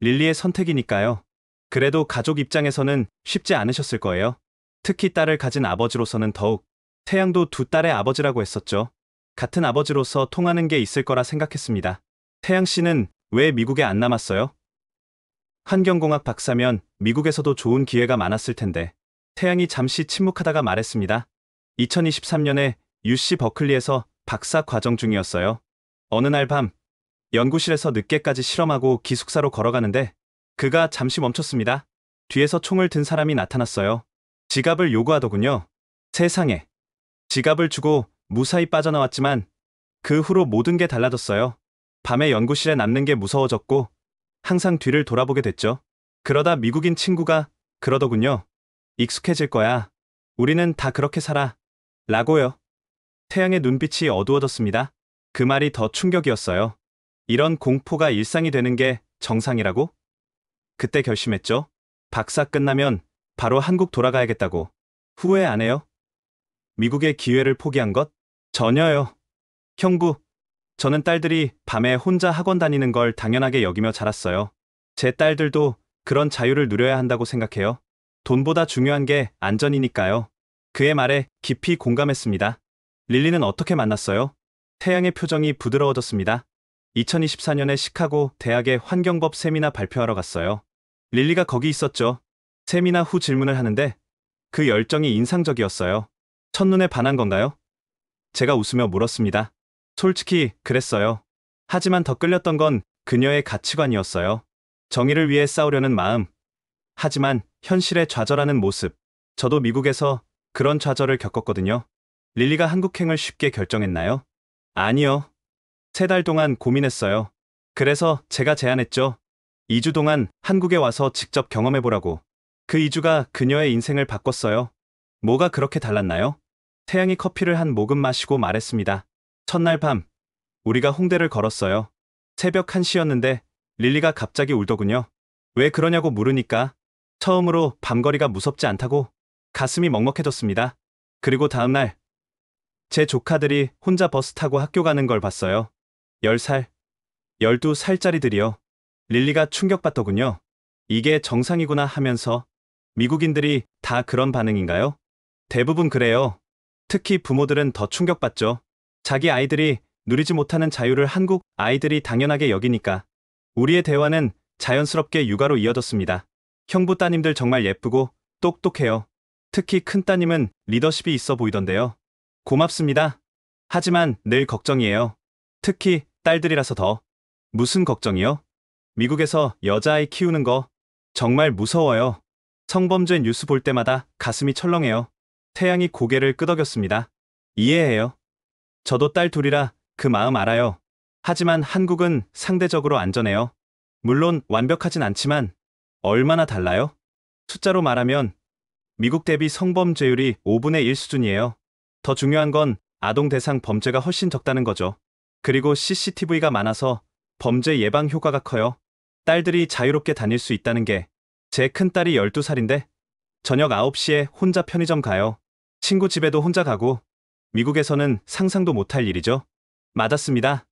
릴리의 선택이니까요. 그래도 가족 입장에서는 쉽지 않으셨을 거예요. 특히 딸을 가진 아버지로서는 더욱. 태양도 두 딸의 아버지라고 했었죠. 같은 아버지로서 통하는 게 있을 거라 생각했습니다. 태양 씨는 왜 미국에 안 남았어요? 환경공학 박사면 미국에서도 좋은 기회가 많았을 텐데. 태양이 잠시 침묵하다가 말했습니다. 2023년에 UC 버클리에서 박사 과정 중이었어요. 어느 날 밤, 연구실에서 늦게까지 실험하고 기숙사로 걸어가는데 그가 잠시 멈췄습니다. 뒤에서 총을 든 사람이 나타났어요. 지갑을 요구하더군요. 세상에. 지갑을 주고 무사히 빠져나왔지만 그 후로 모든 게 달라졌어요. 밤에 연구실에 남는 게 무서워졌고 항상 뒤를 돌아보게 됐죠. 그러다 미국인 친구가 그러더군요. 익숙해질 거야. 우리는 다 그렇게 살아. 라고요. 태양의 눈빛이 어두워졌습니다. 그 말이 더 충격이었어요. 이런 공포가 일상이 되는 게 정상이라고? 그때 결심했죠. 박사 끝나면 바로 한국 돌아가야겠다고. 후회 안 해요? 미국의 기회를 포기한 것? 전혀요. 형부, 저는 딸들이 밤에 혼자 학원 다니는 걸 당연하게 여기며 자랐어요. 제 딸들도 그런 자유를 누려야 한다고 생각해요. 돈보다 중요한 게 안전이니까요. 그의 말에 깊이 공감했습니다. 릴리는 어떻게 만났어요? 태양의 표정이 부드러워졌습니다. 2024년에 시카고 대학의 환경법 세미나 발표하러 갔어요. 릴리가 거기 있었죠. 세미나 후 질문을 하는데 그 열정이 인상적이었어요. 첫눈에 반한 건가요? 제가 웃으며 물었습니다. 솔직히 그랬어요. 하지만 더 끌렸던 건 그녀의 가치관이었어요. 정의를 위해 싸우려는 마음. 하지만 현실에 좌절하는 모습. 저도 미국에서 그런 좌절을 겪었거든요. 릴리가 한국행을 쉽게 결정했나요? 아니요. 3달 동안 고민했어요. 그래서 제가 제안했죠. 2주 동안 한국에 와서 직접 경험해보라고. 그 2주가 그녀의 인생을 바꿨어요. 뭐가 그렇게 달랐나요? 태양이 커피를 한 모금 마시고 말했습니다. 첫날 밤, 우리가 홍대를 걸었어요. 새벽 1시였는데 릴리가 갑자기 울더군요. 왜 그러냐고 물으니까 처음으로 밤거리가 무섭지 않다고 가슴이 먹먹해졌습니다. 그리고 다음날, 제 조카들이 혼자 버스 타고 학교 가는 걸 봤어요. 10살, 12살짜리들이요. 릴리가 충격받더군요. 이게 정상이구나 하면서 미국인들이 다 그런 반응인가요? 대부분 그래요. 특히 부모들은 더 충격받죠. 자기 아이들이 누리지 못하는 자유를 한국 아이들이 당연하게 여기니까. 우리의 대화는 자연스럽게 육아로 이어졌습니다. 형부 따님들 정말 예쁘고 똑똑해요. 특히 큰 따님은 리더십이 있어 보이던데요. 고맙습니다. 하지만 늘 걱정이에요. 특히 딸들이라서 더. 무슨 걱정이요? 미국에서 여자아이 키우는 거 정말 무서워요. 성범죄 뉴스 볼 때마다 가슴이 철렁해요. 태양이 고개를 끄덕였습니다. 이해해요. 저도 딸 둘이라 그 마음 알아요. 하지만 한국은 상대적으로 안전해요. 물론 완벽하진 않지만 얼마나 달라요? 숫자로 말하면 미국 대비 성범죄율이 5분의 1 수준이에요. 더 중요한 건 아동 대상 범죄가 훨씬 적다는 거죠. 그리고 CCTV가 많아서 범죄 예방 효과가 커요. 딸들이 자유롭게 다닐 수 있다는 게. 제 큰딸이 12살인데 저녁 9시에 혼자 편의점 가요. 친구 집에도 혼자 가고. 미국에서는 상상도 못할 일이죠. 맞았습니다.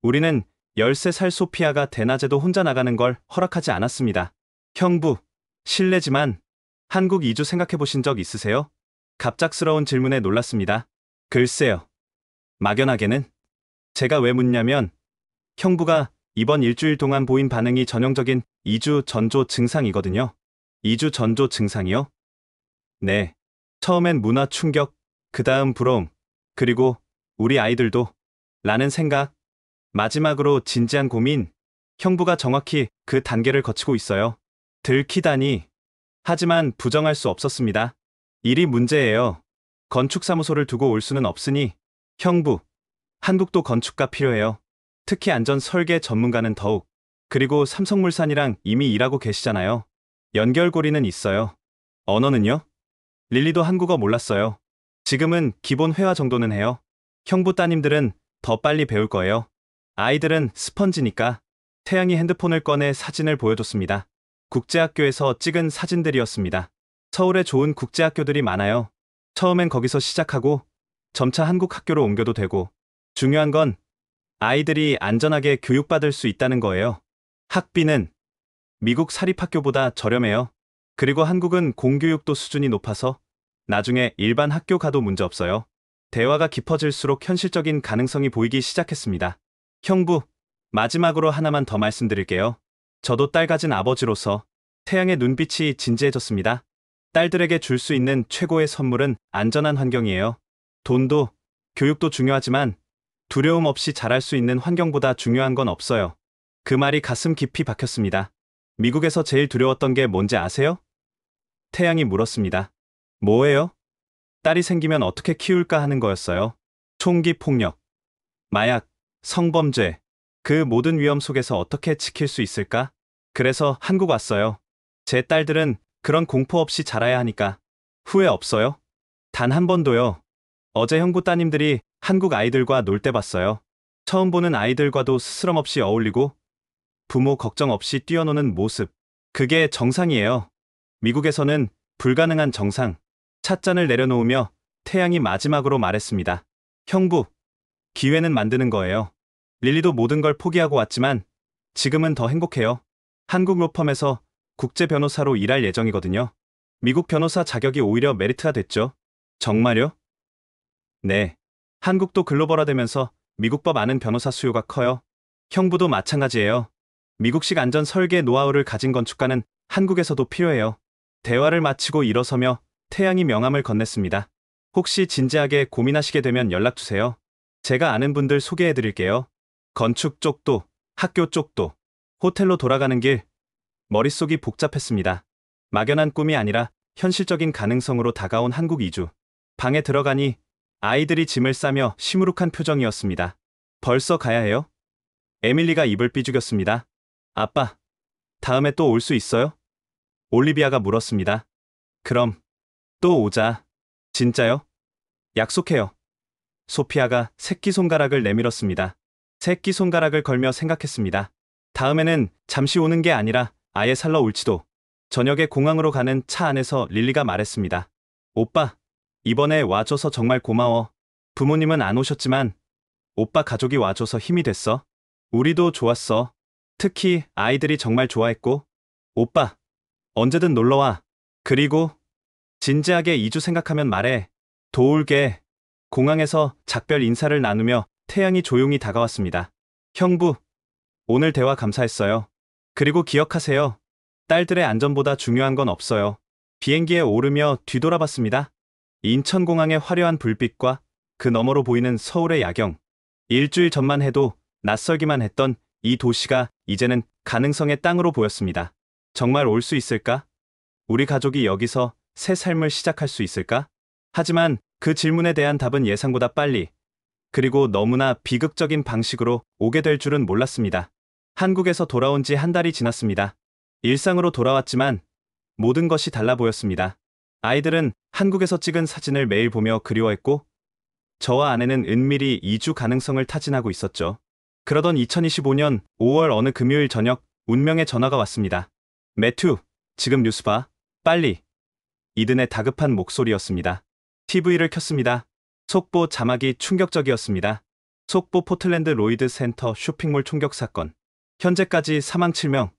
우리는 13살 소피아가 대낮에도 혼자 나가는 걸 허락하지 않았습니다. 형부, 실례지만 한국 이주 생각해 보신 적 있으세요? 갑작스러운 질문에 놀랐습니다. 글쎄요. 막연하게는. 제가 왜 묻냐면 형부가 이번 일주일 동안 보인 반응이 전형적인 이주 전조 증상이거든요. 이주 전조 증상이요? 네. 처음엔 문화 충격, 그 다음 부러움, 그리고 우리 아이들도 라는 생각, 마지막으로 진지한 고민. 형부가 정확히 그 단계를 거치고 있어요. 들키다니. 하지만 부정할 수 없었습니다. 일이 문제예요. 건축사무소를 두고 올 수는 없으니. 형부, 한국도 건축가 필요해요. 특히 안전 설계 전문가는 더욱. 그리고 삼성물산이랑 이미 일하고 계시잖아요. 연결고리는 있어요. 언어는요? 릴리도 한국어 몰랐어요. 지금은 기본 회화 정도는 해요. 형부 따님들은 더 빨리 배울 거예요. 아이들은 스펀지니까. 태양이 핸드폰을 꺼내 사진을 보여줬습니다. 국제학교에서 찍은 사진들이었습니다. 서울에 좋은 국제학교들이 많아요. 처음엔 거기서 시작하고 점차 한국 학교로 옮겨도 되고. 중요한 건 아이들이 안전하게 교육받을 수 있다는 거예요. 학비는 미국 사립학교보다 저렴해요. 그리고 한국은 공교육도 수준이 높아서 나중에 일반 학교 가도 문제 없어요. 대화가 깊어질수록 현실적인 가능성이 보이기 시작했습니다. 형부, 마지막으로 하나만 더 말씀드릴게요. 저도 딸 가진 아버지로서. 태양의 눈빛이 진지해졌습니다. 딸들에게 줄 수 있는 최고의 선물은 안전한 환경이에요. 돈도, 교육도 중요하지만 두려움 없이 자랄 수 있는 환경보다 중요한 건 없어요. 그 말이 가슴 깊이 박혔습니다. 미국에서 제일 두려웠던 게 뭔지 아세요? 태양이 물었습니다. 뭐예요? 딸이 생기면 어떻게 키울까 하는 거였어요. 총기 폭력, 마약, 성범죄, 그 모든 위험 속에서 어떻게 지킬 수 있을까? 그래서 한국 왔어요. 제 딸들은 그런 공포 없이 자라야 하니까. 후회 없어요? 단 한 번도요. 어제 형부 따님들이 한국 아이들과 놀 때 봤어요. 처음 보는 아이들과도 스스럼 없이 어울리고 부모 걱정 없이 뛰어노는 모습. 그게 정상이에요. 미국에서는 불가능한 정상. 찻잔을 내려놓으며 태양이 마지막으로 말했습니다. 형부, 기회는 만드는 거예요. 릴리도 모든 걸 포기하고 왔지만 지금은 더 행복해요. 한국 로펌에서 국제 변호사로 일할 예정이거든요. 미국 변호사 자격이 오히려 메리트가 됐죠. 정말요? 네. 한국도 글로벌화되면서 미국법 아는 변호사 수요가 커요. 형부도 마찬가지예요. 미국식 안전 설계 노하우를 가진 건축가는 한국에서도 필요해요. 대화를 마치고 일어서며 태양이 명함을 건넸습니다. 혹시 진지하게 고민하시게 되면 연락주세요. 제가 아는 분들 소개해드릴게요. 건축 쪽도, 학교 쪽도, 호텔로 돌아가는 길, 머릿속이 복잡했습니다. 막연한 꿈이 아니라 현실적인 가능성으로 다가온 한국 이주. 방에 들어가니 아이들이 짐을 싸며 시무룩한 표정이었습니다. 벌써 가야 해요? 에밀리가 입을 삐죽였습니다. 아빠, 다음에 또 올 수 있어요? 올리비아가 물었습니다. 그럼 또 오자. 진짜요? 약속해요. 소피아가 새끼손가락을 내밀었습니다. 새끼손가락을 걸며 생각했습니다. 다음에는 잠시 오는 게 아니라 아예 살러 올지도. 저녁에 공항으로 가는 차 안에서 릴리가 말했습니다. 오빠, 이번에 와줘서 정말 고마워. 부모님은 안 오셨지만 오빠 가족이 와줘서 힘이 됐어. 우리도 좋았어. 특히 아이들이 정말 좋아했고. 오빠, 언제든 놀러와. 그리고 진지하게 이주 생각하면 말해. 도울게. 공항에서 작별 인사를 나누며 태양이 조용히 다가왔습니다. 형부, 오늘 대화 감사했어요. 그리고 기억하세요. 딸들의 안전보다 중요한 건 없어요. 비행기에 오르며 뒤돌아봤습니다. 인천공항의 화려한 불빛과 그 너머로 보이는 서울의 야경. 일주일 전만 해도 낯설기만 했던 이 도시가 이제는 가능성의 땅으로 보였습니다. 정말 올 수 있을까? 우리 가족이 여기서 새 삶을 시작할 수 있을까? 하지만 그 질문에 대한 답은 예상보다 빨리, 그리고 너무나 비극적인 방식으로 오게 될 줄은 몰랐습니다. 한국에서 돌아온 지 한 달이 지났습니다. 일상으로 돌아왔지만 모든 것이 달라 보였습니다. 아이들은 한국에서 찍은 사진을 매일 보며 그리워했고, 저와 아내는 은밀히 이주 가능성을 타진하고 있었죠. 그러던 2025년 5월 어느 금요일 저녁, 운명의 전화가 왔습니다. 매튜, 지금 뉴스 봐. 빨리. 이든의 다급한 목소리였습니다. TV를 켰습니다. 속보 자막이 충격적이었습니다. 속보 포틀랜드 로이드 센터 쇼핑몰 총격 사건. 현재까지 사망 7명,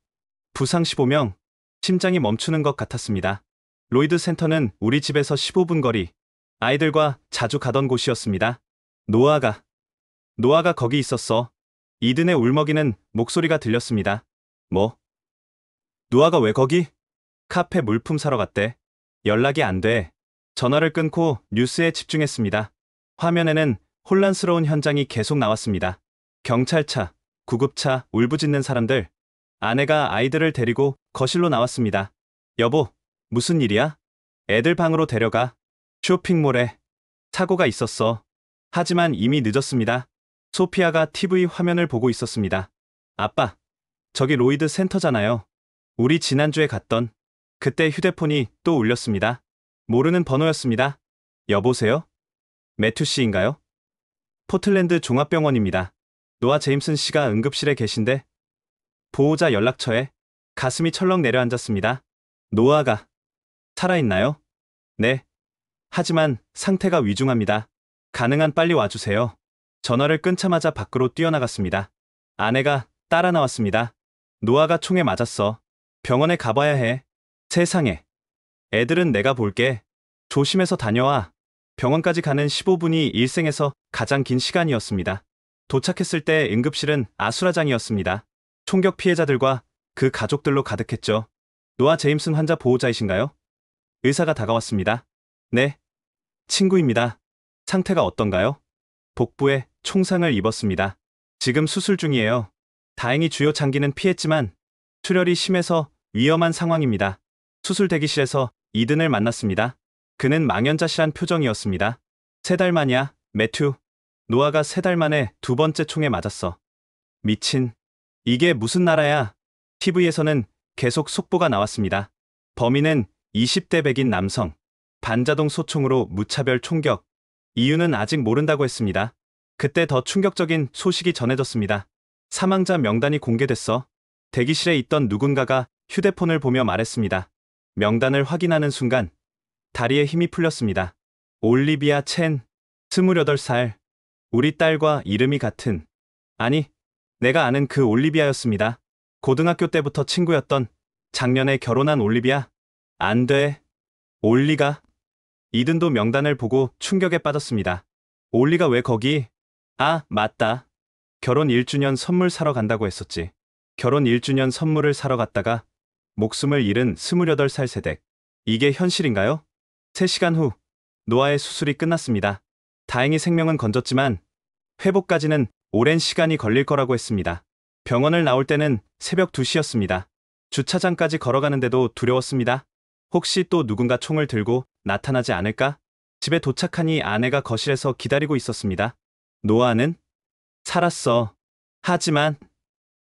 부상 15명, 심장이 멈추는 것 같았습니다. 로이드 센터는 우리 집에서 15분 거리, 아이들과 자주 가던 곳이었습니다. 노아가 거기 있었어. 이든의 울먹이는 목소리가 들렸습니다. 뭐? 노아가 왜 거기? 카페 물품 사러 갔대. 연락이 안 돼. 전화를 끊고 뉴스에 집중했습니다. 화면에는 혼란스러운 현장이 계속 나왔습니다. 경찰차, 구급차, 울부짖는 사람들. 아내가 아이들을 데리고 거실로 나왔습니다. 여보, 무슨 일이야? 애들 방으로 데려가. 쇼핑몰에 사고가 있었어. 하지만 이미 늦었습니다. 소피아가 TV 화면을 보고 있었습니다. 아빠, 저기 로이드 센터잖아요. 우리 지난주에 갔던. 그때 휴대폰이 또 울렸습니다. 모르는 번호였습니다. 여보세요? 매튜 씨인가요? 포틀랜드 종합병원입니다. 노아 제임슨 씨가 응급실에 계신데 보호자 연락처에. 가슴이 철렁 내려앉았습니다. 노아가 살아있나요? 네. 하지만 상태가 위중합니다. 가능한 빨리 와주세요. 전화를 끊자마자 밖으로 뛰어나갔습니다. 아내가 따라 나왔습니다. 노아가 총에 맞았어. 병원에 가봐야 해. 세상에. 애들은 내가 볼게. 조심해서 다녀와. 병원까지 가는 15분이 일생에서 가장 긴 시간이었습니다. 도착했을 때 응급실은 아수라장이었습니다. 총격 피해자들과 그 가족들로 가득했죠. 노아 제임슨 환자 보호자이신가요? 의사가 다가왔습니다. 네. 친구입니다. 상태가 어떤가요? 복부에 총상을 입었습니다. 지금 수술 중이에요. 다행히 주요 장기는 피했지만 출혈이 심해서 위험한 상황입니다. 수술 대기실에서 이든을 만났습니다. 그는 망연자실한 표정이었습니다. 3달 만이야, 매튜. 노아가 3달 만에 두 번째 총에 맞았어. 미친. 이게 무슨 나라야? TV에서는 계속 속보가 나왔습니다. 범인은 20대 백인 남성. 반자동 소총으로 무차별 총격. 이유는 아직 모른다고 했습니다. 그때 더 충격적인 소식이 전해졌습니다. 사망자 명단이 공개됐어. 대기실에 있던 누군가가 휴대폰을 보며 말했습니다. 명단을 확인하는 순간 다리에 힘이 풀렸습니다. 올리비아 첸, 28살. 우리 딸과 이름이 같은. 아니, 내가 아는 그 올리비아였습니다. 고등학교 때부터 친구였던 작년에 결혼한 올리비아. 안 돼. 올리가. 이든도 명단을 보고 충격에 빠졌습니다. 올리가 왜 거기? 아, 맞다. 결혼 1주년 선물 사러 간다고 했었지. 결혼 1주년 선물을 사러 갔다가 목숨을 잃은 28살 세댁. 이게 현실인가요? 3시간 후 노아의 수술이 끝났습니다. 다행히 생명은 건졌지만 회복까지는 오랜 시간이 걸릴 거라고 했습니다. 병원을 나올 때는 새벽 2시였습니다. 주차장까지 걸어가는데도 두려웠습니다. 혹시 또 누군가 총을 들고 나타나지 않을까? 집에 도착하니 아내가 거실에서 기다리고 있었습니다. 노아는 살았어. 하지만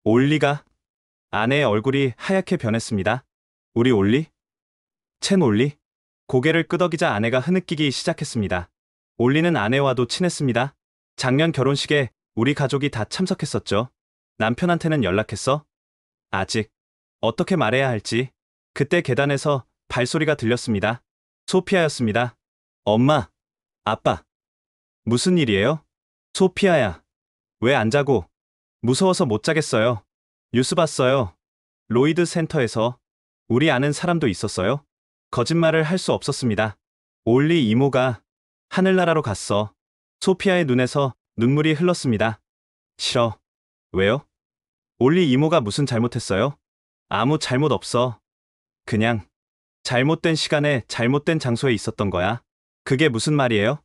올리가. 아내의 얼굴이 하얗게 변했습니다. 우리 올리? 첸 올리? 고개를 끄덕이자 아내가 흐느끼기 시작했습니다. 올리는 아내와도 친했습니다. 작년 결혼식에 우리 가족이 다 참석했었죠. 남편한테는 연락했어? 아직. 어떻게 말해야 할지. 그때 계단에서 발소리가 들렸습니다. 소피아였습니다. 엄마, 아빠. 무슨 일이에요? 소피아야. 왜 안 자고? 무서워서 못 자겠어요. 뉴스 봤어요. 로이드 센터에서. 우리 아는 사람도 있었어요. 거짓말을 할 수 없었습니다. 올리 이모가 하늘나라로 갔어. 소피아의 눈에서 눈물이 흘렀습니다. 싫어. 왜요? 올리 이모가 무슨 잘못했어요? 아무 잘못 없어. 그냥 잘못된 시간에 잘못된 장소에 있었던 거야. 그게 무슨 말이에요?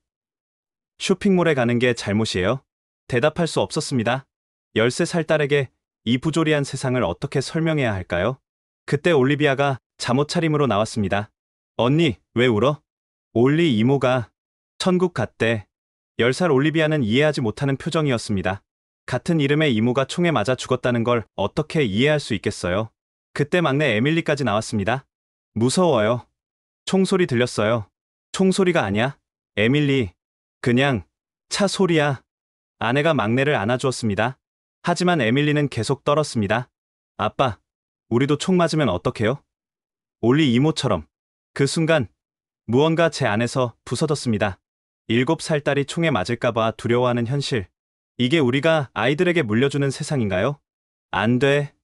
쇼핑몰에 가는 게 잘못이에요? 대답할 수 없었습니다. 13살 딸에게 이 부조리한 세상을 어떻게 설명해야 할까요? 그때 올리비아가 잠옷 차림으로 나왔습니다. 언니, 왜 울어? 올리 이모가 천국 갔대. 10살 올리비아는 이해하지 못하는 표정이었습니다. 같은 이름의 이모가 총에 맞아 죽었다는 걸 어떻게 이해할 수 있겠어요? 그때 막내 에밀리까지 나왔습니다. 무서워요. 총소리 들렸어요. 총소리가 아니야. 에밀리. 그냥 차 소리야. 아내가 막내를 안아주었습니다. 하지만 에밀리는 계속 떨었습니다. 아빠, 우리도 총 맞으면 어떡해요? 올리 이모처럼. 그 순간 무언가 제 안에서 부서졌습니다. 7살 딸이 총에 맞을까봐 두려워하는 현실. 이게 우리가 아이들에게 물려주는 세상인가요? 안 돼.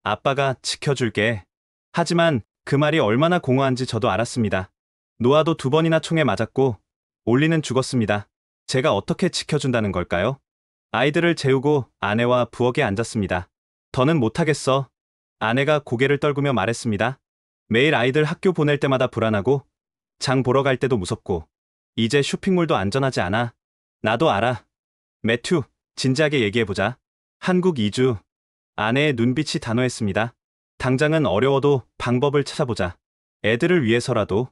아빠가 지켜줄게. 하지만 그 말이 얼마나 공허한지 저도 알았습니다. 노아도 2번이나 총에 맞았고 올리는 죽었습니다. 제가 어떻게 지켜준다는 걸까요? 아이들을 재우고 아내와 부엌에 앉았습니다. 더는 못하겠어. 아내가 고개를 떨구며 말했습니다. 매일 아이들 학교 보낼 때마다 불안하고 장 보러 갈 때도 무섭고 이제 쇼핑몰도 안전하지 않아. 나도 알아. 매튜, 진지하게 얘기해보자. 한국 이주. 아내의 눈빛이 단호했습니다. 당장은 어려워도 방법을 찾아보자. 애들을 위해서라도.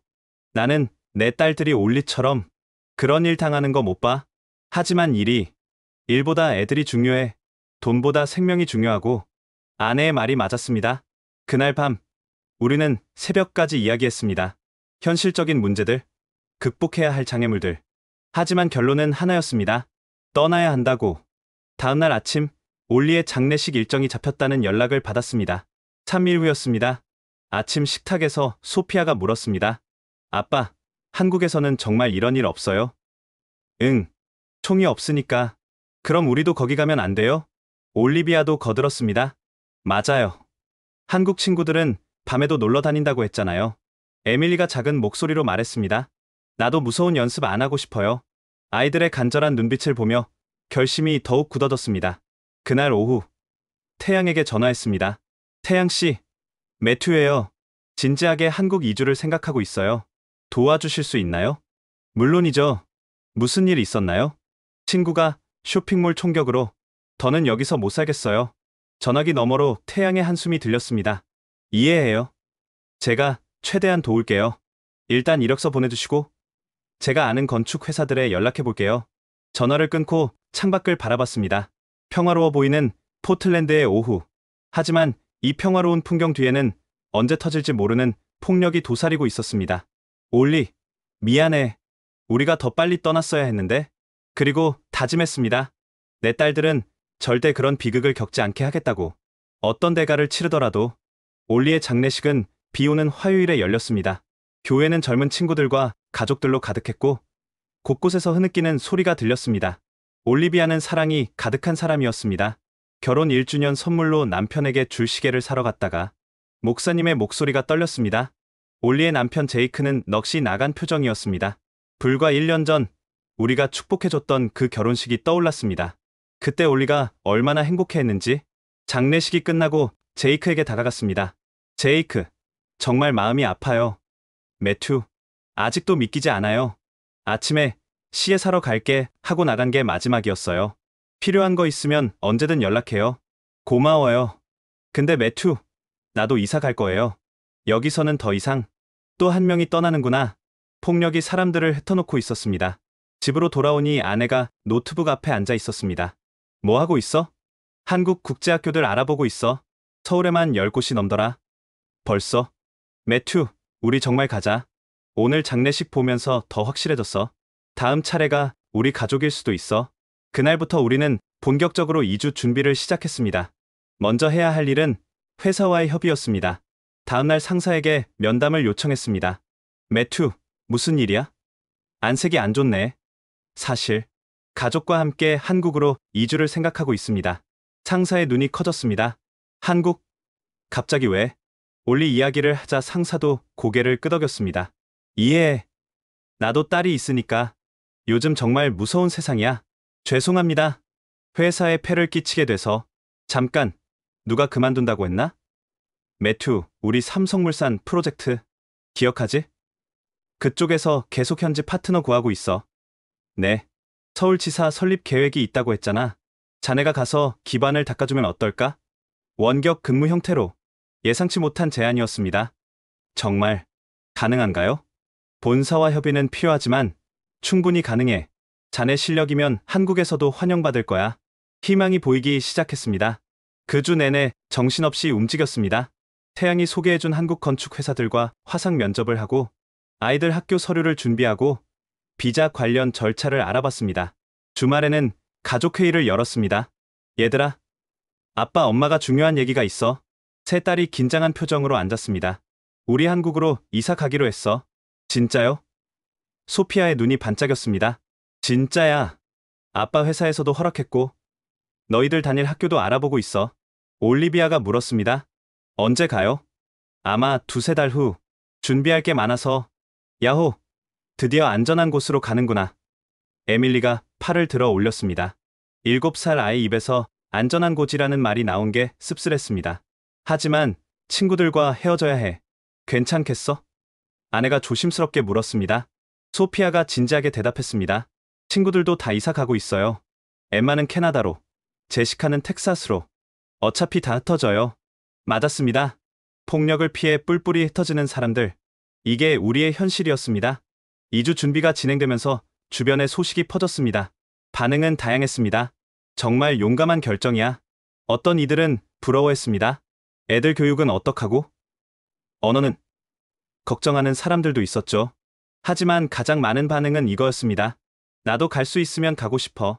나는 내 딸들이 올리처럼 그런 일 당하는 거 못 봐. 하지만 일보다 애들이 중요해. 돈보다 생명이 중요하고. 아내의 말이 맞았습니다. 그날 밤 우리는 새벽까지 이야기했습니다. 현실적인 문제들, 극복해야 할 장애물들. 하지만 결론은 하나였습니다. 떠나야 한다고. 다음날 아침 올리의 장례식 일정이 잡혔다는 연락을 받았습니다. 3일 후였습니다. 아침 식탁에서 소피아가 물었습니다. 아빠, 한국에서는 정말 이런 일 없어요? 응. 총이 없으니까. 그럼 우리도 거기 가면 안 돼요? 올리비아도 거들었습니다. 맞아요. 한국 친구들은 밤에도 놀러 다닌다고 했잖아요. 에밀리가 작은 목소리로 말했습니다. 나도 무서운 연습 안 하고 싶어요. 아이들의 간절한 눈빛을 보며 결심이 더욱 굳어졌습니다. 그날 오후 태양에게 전화했습니다. 태양씨, 매튜예요. 진지하게 한국 이주를 생각하고 있어요. 도와주실 수 있나요? 물론이죠. 무슨 일 있었나요? 친구가 쇼핑몰 총격으로. 더는 여기서 못 살겠어요. 전화기 너머로 태양의 한숨이 들렸습니다. 이해해요. 제가 최대한 도울게요. 일단 이력서 보내주시고 제가 아는 건축 회사들에 연락해 볼게요. 전화를 끊고 창밖을 바라봤습니다. 평화로워 보이는 포틀랜드의 오후. 하지만 이 평화로운 풍경 뒤에는 언제 터질지 모르는 폭력이 도사리고 있었습니다. 올리, 미안해. 우리가 더 빨리 떠났어야 했는데. 그리고 다짐했습니다. 내 딸들은 절대 그런 비극을 겪지 않게 하겠다고. 어떤 대가를 치르더라도. 올리의 장례식은 비 오는 화요일에 열렸습니다. 교회는 젊은 친구들과 가족들로 가득했고 곳곳에서 흐느끼는 소리가 들렸습니다. 올리비아는 사랑이 가득한 사람이었습니다. 결혼 1주년 선물로 남편에게 줄 시계를 사러 갔다가 목사님의 목소리가 떨렸습니다. 올리의 남편 제이크는 넋이 나간 표정이었습니다. 불과 1년 전 우리가 축복해줬던 그 결혼식이 떠올랐습니다. 그때 올리가 얼마나 행복해했는지. 장례식이 끝나고 제이크에게 다가갔습니다. 제이크, 정말 마음이 아파요. 매튜, 아직도 믿기지 않아요. 아침에 시계 사러 갈게 하고 나간 게 마지막이었어요. 필요한 거 있으면 언제든 연락해요. 고마워요. 근데 매튜, 나도 이사 갈 거예요. 여기서는 더 이상. 또 한 명이 떠나는구나. 폭력이 사람들을 흩어놓고 있었습니다. 집으로 돌아오니 아내가 노트북 앞에 앉아 있었습니다. 뭐 하고 있어? 한국 국제학교들 알아보고 있어. 서울에만 10곳이 넘더라. 벌써? 매튜, 우리 정말 가자. 오늘 장례식 보면서 더 확실해졌어. 다음 차례가 우리 가족일 수도 있어. 그날부터 우리는 본격적으로 이주 준비를 시작했습니다. 먼저 해야 할 일은 회사와의 협의였습니다. 다음날 상사에게 면담을 요청했습니다. 매튜, 무슨 일이야? 안색이 안 좋네. 사실 가족과 함께 한국으로 이주를 생각하고 있습니다. 상사의 눈이 커졌습니다. 한국? 갑자기 왜? 올리 이야기를 하자 상사도 고개를 끄덕였습니다. 이해해. 나도 딸이 있으니까. 요즘 정말 무서운 세상이야. 죄송합니다. 회사에 폐를 끼치게 돼서. 잠깐, 누가 그만둔다고 했나? 매튜, 우리 삼성물산 프로젝트 기억하지? 그쪽에서 계속 현지 파트너 구하고 있어. 네. 서울지사 설립 계획이 있다고 했잖아. 자네가 가서 기반을 닦아주면 어떨까? 원격 근무 형태로. 예상치 못한 제안이었습니다. 정말 가능한가요? 본사와 협의는 필요하지만 충분히 가능해. 자네 실력이면 한국에서도 환영받을 거야. 희망이 보이기 시작했습니다. 그 주 내내 정신없이 움직였습니다. 태양이 소개해준 한국 건축 회사들과 화상 면접을 하고 아이들 학교 서류를 준비하고 비자 관련 절차를 알아봤습니다. 주말에는 가족회의를 열었습니다. 얘들아, 아빠 엄마가 중요한 얘기가 있어. 세 딸이 긴장한 표정으로 앉았습니다. 우리 한국으로 이사 가기로 했어. 진짜요? 소피아의 눈이 반짝였습니다. 진짜야. 아빠 회사에서도 허락했고 너희들 다닐 학교도 알아보고 있어. 올리비아가 물었습니다. 언제 가요? 아마 2-3달 후. 준비할 게 많아서. 야호, 드디어 안전한 곳으로 가는구나. 에밀리가 팔을 들어 올렸습니다. 7살 아이 입에서 안전한 곳이라는 말이 나온 게 씁쓸했습니다. 하지만 친구들과 헤어져야 해. 괜찮겠어? 아내가 조심스럽게 물었습니다. 소피아가 진지하게 대답했습니다. 친구들도 다 이사 가고 있어요. 엠마는 캐나다로, 제시카는 텍사스로. 어차피 다 흩어져요. 맞았습니다. 폭력을 피해 뿔뿔이 흩어지는 사람들. 이게 우리의 현실이었습니다. 이주 준비가 진행되면서 주변에 소식이 퍼졌습니다. 반응은 다양했습니다. 정말 용감한 결정이야. 어떤 이들은 부러워했습니다. 애들 교육은 어떡하고? 언어는? 걱정하는 사람들도 있었죠. 하지만 가장 많은 반응은 이거였습니다. 나도 갈 수 있으면 가고 싶어.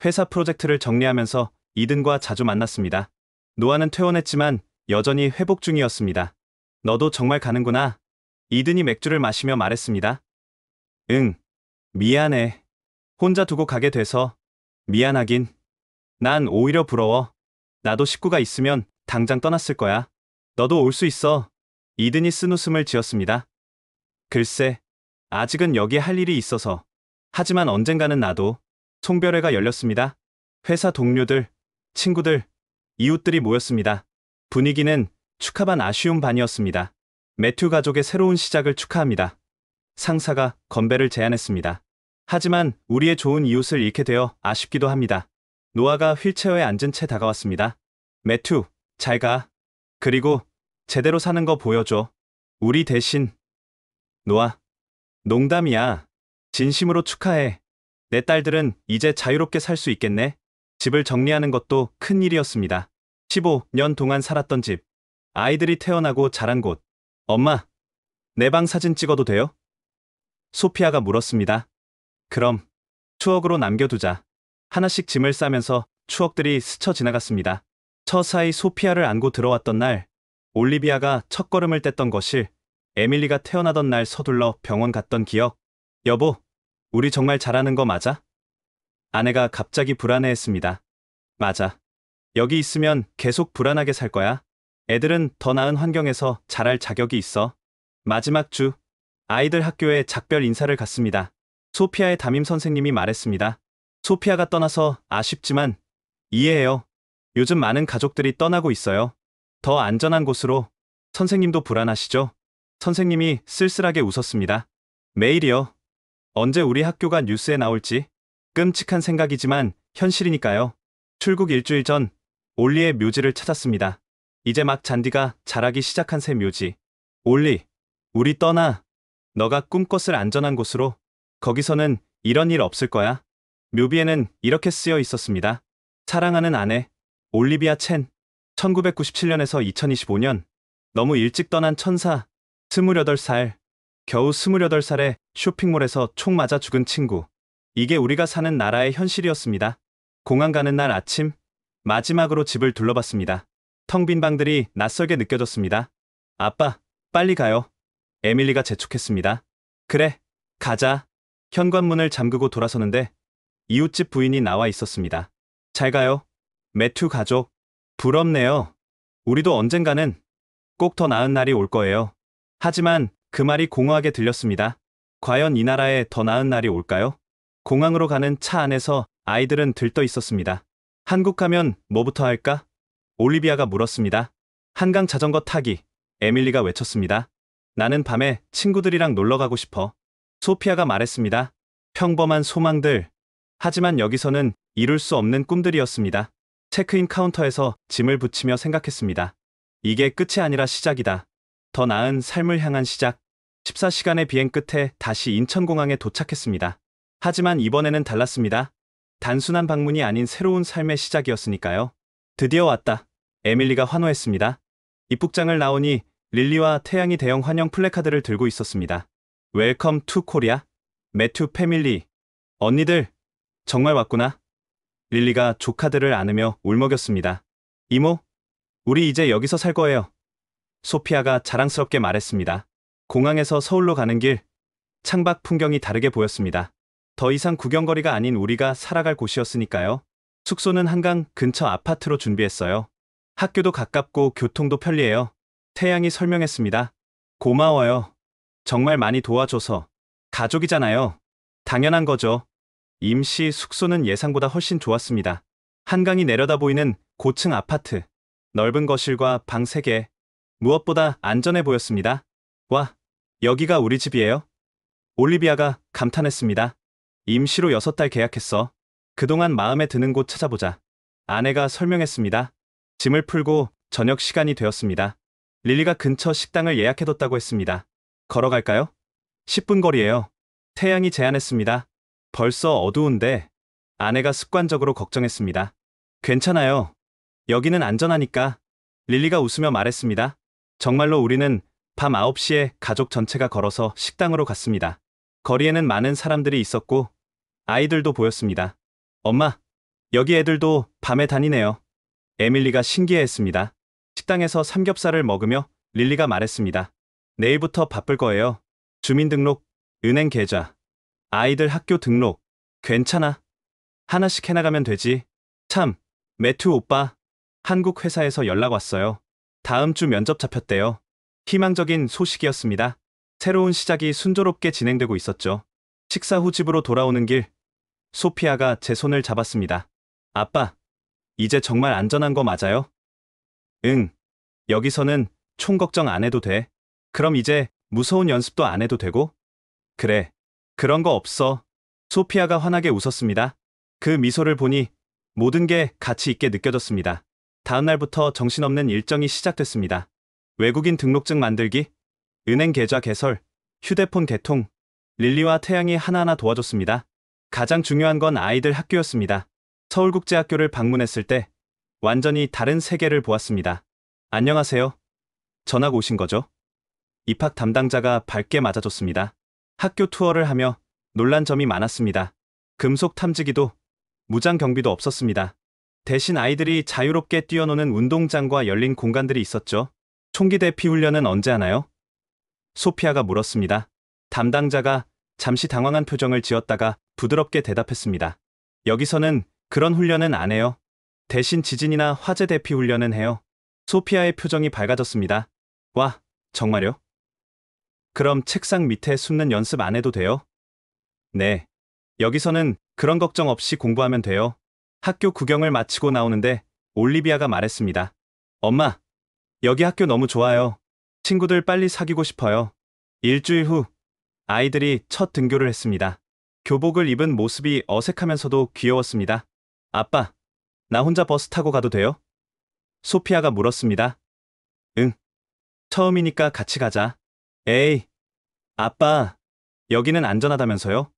회사 프로젝트를 정리하면서 이든과 자주 만났습니다. 노아는 퇴원했지만 여전히 회복 중이었습니다. 너도 정말 가는구나. 이든이 맥주를 마시며 말했습니다. 응, 미안해. 혼자 두고 가게 돼서. 미안하긴. 난 오히려 부러워. 나도 식구가 있으면 당장 떠났을 거야. 너도 올 수 있어. 이든이 쓴웃음을 지었습니다. 글쎄, 아직은 여기 할 일이 있어서. 하지만 언젠가는 나도. 송별회가 열렸습니다. 회사 동료들, 친구들, 이웃들이 모였습니다. 분위기는 축하 반 아쉬움 반이었습니다. 매튜 가족의 새로운 시작을 축하합니다. 상사가 건배를 제안했습니다. 하지만 우리의 좋은 이웃을 잃게 되어 아쉽기도 합니다. 노아가 휠체어에 앉은 채 다가왔습니다. 매튜, 잘 가. 그리고 제대로 사는 거 보여줘. 우리 대신. 노아, 농담이야. 진심으로 축하해. 내 딸들은 이제 자유롭게 살 수 있겠네. 집을 정리하는 것도 큰 일이었습니다. 15년 동안 살았던 집. 아이들이 태어나고 자란 곳. 엄마, 내 방 사진 찍어도 돼요? 소피아가 물었습니다. 그럼 추억으로 남겨두자. 하나씩 짐을 싸면서 추억들이 스쳐 지나갔습니다. 서사히 소피아를 안고 들어왔던 날, 올리비아가 첫걸음을 뗐던 거실, 에밀리가 태어나던 날 서둘러 병원 갔던 기억. 여보, 우리 정말 잘하는 거 맞아? 아내가 갑자기 불안해했습니다. 맞아. 여기 있으면 계속 불안하게 살 거야. 애들은 더 나은 환경에서 자랄 자격이 있어. 마지막 주, 아이들 학교에 작별 인사를 갔습니다. 소피아의 담임 선생님이 말했습니다. 소피아가 떠나서 아쉽지만 이해해요. 요즘 많은 가족들이 떠나고 있어요. 더 안전한 곳으로. 선생님도 불안하시죠? 선생님이 쓸쓸하게 웃었습니다. 매일이요. 언제 우리 학교가 뉴스에 나올지. 끔찍한 생각이지만 현실이니까요. 출국 일주일 전 올리의 묘지를 찾았습니다. 이제 막 잔디가 자라기 시작한 새 묘지. 올리, 우리 떠나. 너가 꿈꿨을 안전한 곳으로. 거기서는 이런 일 없을 거야. 묘비에는 이렇게 쓰여 있었습니다. 사랑하는 아내, 올리비아 첸. 1997년에서 2025년. 너무 일찍 떠난 천사. 28살. 겨우 28살에 쇼핑몰에서 총 맞아 죽은 친구. 이게 우리가 사는 나라의 현실이었습니다. 공항 가는 날 아침, 마지막으로 집을 둘러봤습니다. 텅 빈 방들이 낯설게 느껴졌습니다. 아빠, 빨리 가요. 에밀리가 재촉했습니다. 그래, 가자. 현관문을 잠그고 돌아서는데 이웃집 부인이 나와 있었습니다. 잘 가요. 매튜 가족. 부럽네요. 우리도 언젠가는 꼭 더 나은 날이 올 거예요. 하지만 그 말이 공허하게 들렸습니다. 과연 이 나라에 더 나은 날이 올까요? 공항으로 가는 차 안에서 아이들은 들떠 있었습니다. 한국 가면 뭐부터 할까? 올리비아가 물었습니다. 한강 자전거 타기. 에밀리가 외쳤습니다. 나는 밤에 친구들이랑 놀러 가고 싶어. 소피아가 말했습니다. 평범한 소망들. 하지만 여기서는 이룰 수 없는 꿈들이었습니다. 체크인 카운터에서 짐을 붙이며 생각했습니다. 이게 끝이 아니라 시작이다. 더 나은 삶을 향한 시작. 14시간의 비행 끝에 다시 인천공항에 도착했습니다. 하지만 이번에는 달랐습니다. 단순한 방문이 아닌 새로운 삶의 시작이었으니까요. 드디어 왔다. 에밀리가 환호했습니다. 입국장을 나오니 릴리와 태양이 대형 환영 플래카드를 들고 있었습니다. 웰컴 투 코리아. 매튜 패밀리. 언니들, 정말 왔구나. 릴리가 조카들을 안으며 울먹였습니다. 이모, 우리 이제 여기서 살 거예요. 소피아가 자랑스럽게 말했습니다. 공항에서 서울로 가는 길, 창밖 풍경이 다르게 보였습니다. 더 이상 구경거리가 아닌 우리가 살아갈 곳이었으니까요. 숙소는 한강 근처 아파트로 준비했어요. 학교도 가깝고 교통도 편리해요. 태양이 설명했습니다. 고마워요. 정말 많이 도와줘서. 가족이잖아요. 당연한 거죠. 임시 숙소는 예상보다 훨씬 좋았습니다. 한강이 내려다 보이는 고층 아파트. 넓은 거실과 방 3개. 무엇보다 안전해 보였습니다. 와, 여기가 우리 집이에요? 올리비아가 감탄했습니다. 임시로 6달 계약했어. 그동안 마음에 드는 곳 찾아보자. 아내가 설명했습니다. 짐을 풀고 저녁 시간이 되었습니다. 릴리가 근처 식당을 예약해뒀다고 했습니다. 걸어갈까요? 10분 거리예요. 태양이 제안했습니다. 벌써 어두운데. 아내가 습관적으로 걱정했습니다. 괜찮아요. 여기는 안전하니까. 릴리가 웃으며 말했습니다. 정말로 우리는 밤 9시에 가족 전체가 걸어서 식당으로 갔습니다. 거리에는 많은 사람들이 있었고 아이들도 보였습니다. 엄마, 여기 애들도 밤에 다니네요. 에밀리가 신기해했습니다. 식당에서 삼겹살을 먹으며 릴리가 말했습니다. 내일부터 바쁠 거예요. 주민등록, 은행 계좌, 아이들 학교 등록. 괜찮아. 하나씩 해나가면 되지. 참, 매튜 오빠. 한국 회사에서 연락 왔어요. 다음 주 면접 잡혔대요. 희망적인 소식이었습니다. 새로운 시작이 순조롭게 진행되고 있었죠. 식사 후 집으로 돌아오는 길, 소피아가 제 손을 잡았습니다. 아빠, 이제 정말 안전한 거 맞아요? 응. 여기서는 총 걱정 안 해도 돼. 그럼 이제 무서운 연습도 안 해도 되고? 그래. 그런 거 없어. 소피아가 환하게 웃었습니다. 그 미소를 보니 모든 게 가치 있게 느껴졌습니다. 다음 날부터 정신없는 일정이 시작됐습니다. 외국인 등록증 만들기, 은행 계좌 개설, 휴대폰 개통. 릴리와 태양이 하나하나 도와줬습니다. 가장 중요한 건 아이들 학교였습니다. 서울국제학교를 방문했을 때 완전히 다른 세계를 보았습니다. 안녕하세요. 전학 오신 거죠? 입학 담당자가 밝게 맞아줬습니다. 학교 투어를 하며 놀란 점이 많았습니다. 금속 탐지기도, 무장 경비도 없었습니다. 대신 아이들이 자유롭게 뛰어노는 운동장과 열린 공간들이 있었죠. 총기 대피 훈련은 언제 하나요? 소피아가 물었습니다. 담당자가 잠시 당황한 표정을 지었다가 부드럽게 대답했습니다. 여기서는 그런 훈련은 안 해요. 대신 지진이나 화재 대피 훈련은 해요. 소피아의 표정이 밝아졌습니다. 와, 정말요? 그럼 책상 밑에 숨는 연습 안 해도 돼요? 네. 여기서는 그런 걱정 없이 공부하면 돼요. 학교 구경을 마치고 나오는데 올리비아가 말했습니다. 엄마, 여기 학교 너무 좋아요. 친구들 빨리 사귀고 싶어요. 일주일 후, 아이들이 첫 등교를 했습니다. 교복을 입은 모습이 어색하면서도 귀여웠습니다. 아빠, 나 혼자 버스 타고 가도 돼요? 소피아가 물었습니다. 응. 처음이니까 같이 가자. 에이, 아빠, 여기는 안전하다면서요?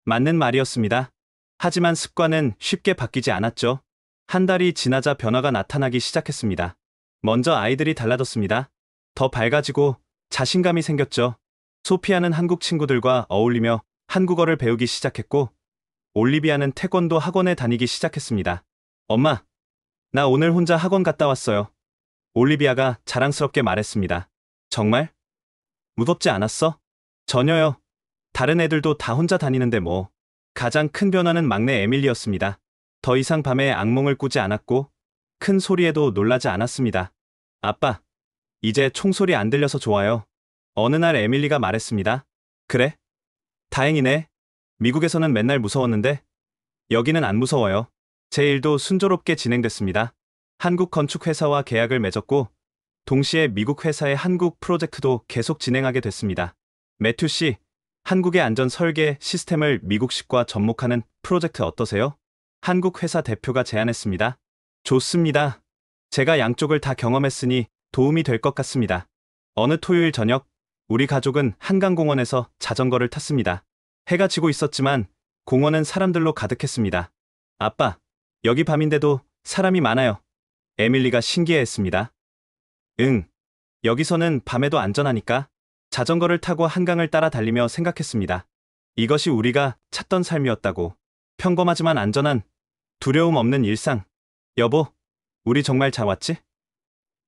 맞는 말이었습니다. 하지만 습관은 쉽게 바뀌지 않았죠. 한 달이 지나자 변화가 나타나기 시작했습니다. 먼저 아이들이 달라졌습니다. 더 밝아지고 자신감이 생겼죠. 소피아는 한국 친구들과 어울리며 한국어를 배우기 시작했고, 올리비아는 태권도 학원에 다니기 시작했습니다. 엄마, 나 오늘 혼자 학원 갔다 왔어요. 올리비아가 자랑스럽게 말했습니다. 정말? 무섭지 않았어? 전혀요. 다른 애들도 다 혼자 다니는데 뭐. 가장 큰 변화는 막내 에밀리였습니다. 더 이상 밤에 악몽을 꾸지 않았고, 큰 소리에도 놀라지 않았습니다. 아빠, 이제 총소리 안 들려서 좋아요. 어느 날 에밀리가 말했습니다. 그래? 다행이네. 미국에서는 맨날 무서웠는데, 여기는 안 무서워요. 제 일도 순조롭게 진행됐습니다. 한국 건축회사와 계약을 맺었고, 동시에 미국 회사의 한국 프로젝트도 계속 진행하게 됐습니다. 매튜 씨, 한국의 안전 설계 시스템을 미국식과 접목하는 프로젝트 어떠세요? 한국 회사 대표가 제안했습니다. 좋습니다. 제가 양쪽을 다 경험했으니 도움이 될 것 같습니다. 어느 토요일 저녁, 우리 가족은 한강공원에서 자전거를 탔습니다. 해가 지고 있었지만 공원은 사람들로 가득했습니다. 아빠, 여기 밤인데도 사람이 많아요. 에밀리가 신기해했습니다. 응, 여기서는 밤에도 안전하니까. 자전거를 타고 한강을 따라 달리며 생각했습니다. 이것이 우리가 찾던 삶이었다고. 평범하지만 안전한, 두려움 없는 일상. 여보, 우리 정말 잘 왔지?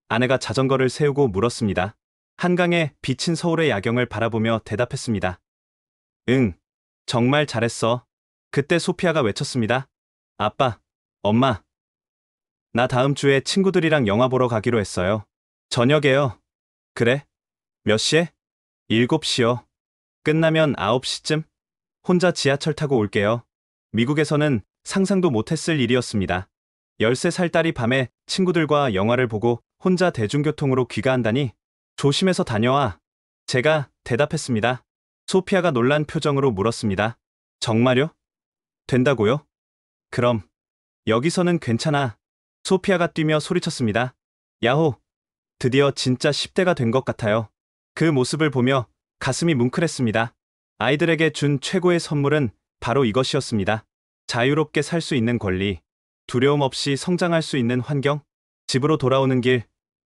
아내가 자전거를 세우고 물었습니다. 한강에 비친 서울의 야경을 바라보며 대답했습니다. 응, 정말 잘했어. 그때 소피아가 외쳤습니다. 아빠, 엄마, 나 다음 주에 친구들이랑 영화 보러 가기로 했어요. 저녁에요. 그래? 몇 시에? 7시요. 끝나면 9시쯤? 혼자 지하철 타고 올게요. 미국에서는 상상도 못했을 일이었습니다. 13살 딸이 밤에 친구들과 영화를 보고 혼자 대중교통으로 귀가한다니. 조심해서 다녀와. 제가 대답했습니다. 소피아가 놀란 표정으로 물었습니다. 정말요? 된다고요? 그럼 여기서는 괜찮아. 소피아가 뛰며 소리쳤습니다. 야호, 드디어 진짜 10대가 된 것 같아요. 그 모습을 보며 가슴이 뭉클했습니다. 아이들에게 준 최고의 선물은 바로 이것이었습니다. 자유롭게 살 수 있는 권리, 두려움 없이 성장할 수 있는 환경. 집으로 돌아오는 길,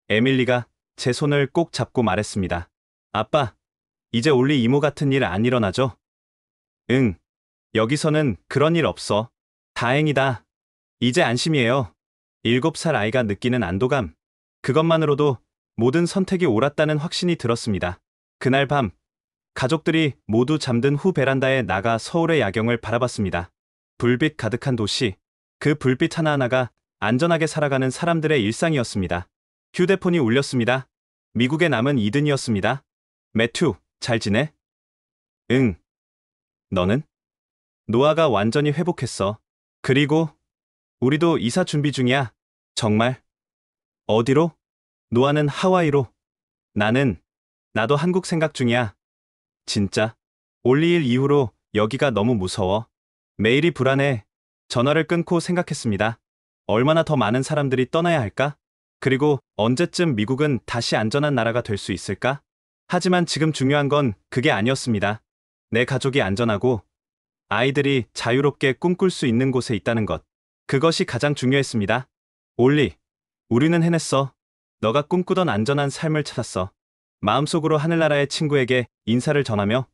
에밀리가 제 손을 꼭 잡고 말했습니다. 아빠, 이제 올리 이모 같은 일 안 일어나죠? 응, 여기서는 그런 일 없어. 다행이다. 이제 안심이에요. 7살 아이가 느끼는 안도감. 그것만으로도 모든 선택이 옳았다는 확신이 들었습니다. 그날 밤, 가족들이 모두 잠든 후 베란다에 나가 서울의 야경을 바라봤습니다. 불빛 가득한 도시, 그 불빛 하나하나가 안전하게 살아가는 사람들의 일상이었습니다. 휴대폰이 울렸습니다. 미국에 남은 이든이었습니다. 매튜, 잘 지내? 응. 너는? 노아가 완전히 회복했어. 그리고 우리도 이사 준비 중이야. 정말? 어디로? 노아는 하와이로. 나도 한국 생각 중이야. 진짜? 올리 일 이후로 여기가 너무 무서워. 매일이 불안해. 전화를 끊고 생각했습니다. 얼마나 더 많은 사람들이 떠나야 할까? 그리고 언제쯤 미국은 다시 안전한 나라가 될 수 있을까? 하지만 지금 중요한 건 그게 아니었습니다. 내 가족이 안전하고 아이들이 자유롭게 꿈꿀 수 있는 곳에 있다는 것. 그것이 가장 중요했습니다. 올리, 우리는 해냈어. 너가 꿈꾸던 안전한 삶을 찾았어. 마음속으로 하늘나라의 친구에게 인사를 전하며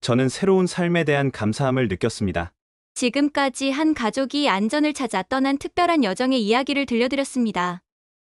저는 새로운 삶에 대한 감사함을 느꼈습니다. 지금까지 한 가족이 안전을 찾아 떠난 특별한 여정의 이야기를 들려드렸습니다.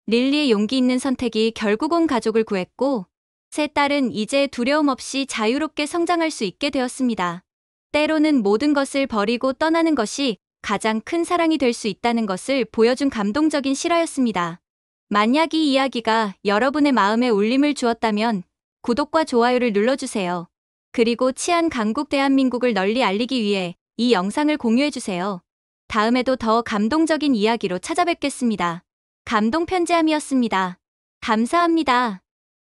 릴리의 용기 있는 선택이 결국 온 가족을 구했고, 세 딸은 이제 두려움 없이 자유롭게 성장할 수 있게 되었습니다. 때로는 모든 것을 버리고 떠나는 것이 가장 큰 사랑이 될 수 있다는 것을 보여준 감동적인 실화였습니다. 만약 이 이야기가 여러분의 마음에 울림을 주었다면 구독과 좋아요를 눌러주세요. 그리고 치안 강국 대한민국을 널리 알리기 위해 이 영상을 공유해주세요. 다음에도 더 감동적인 이야기로 찾아뵙겠습니다. 감동 편지함이었습니다. 감사합니다.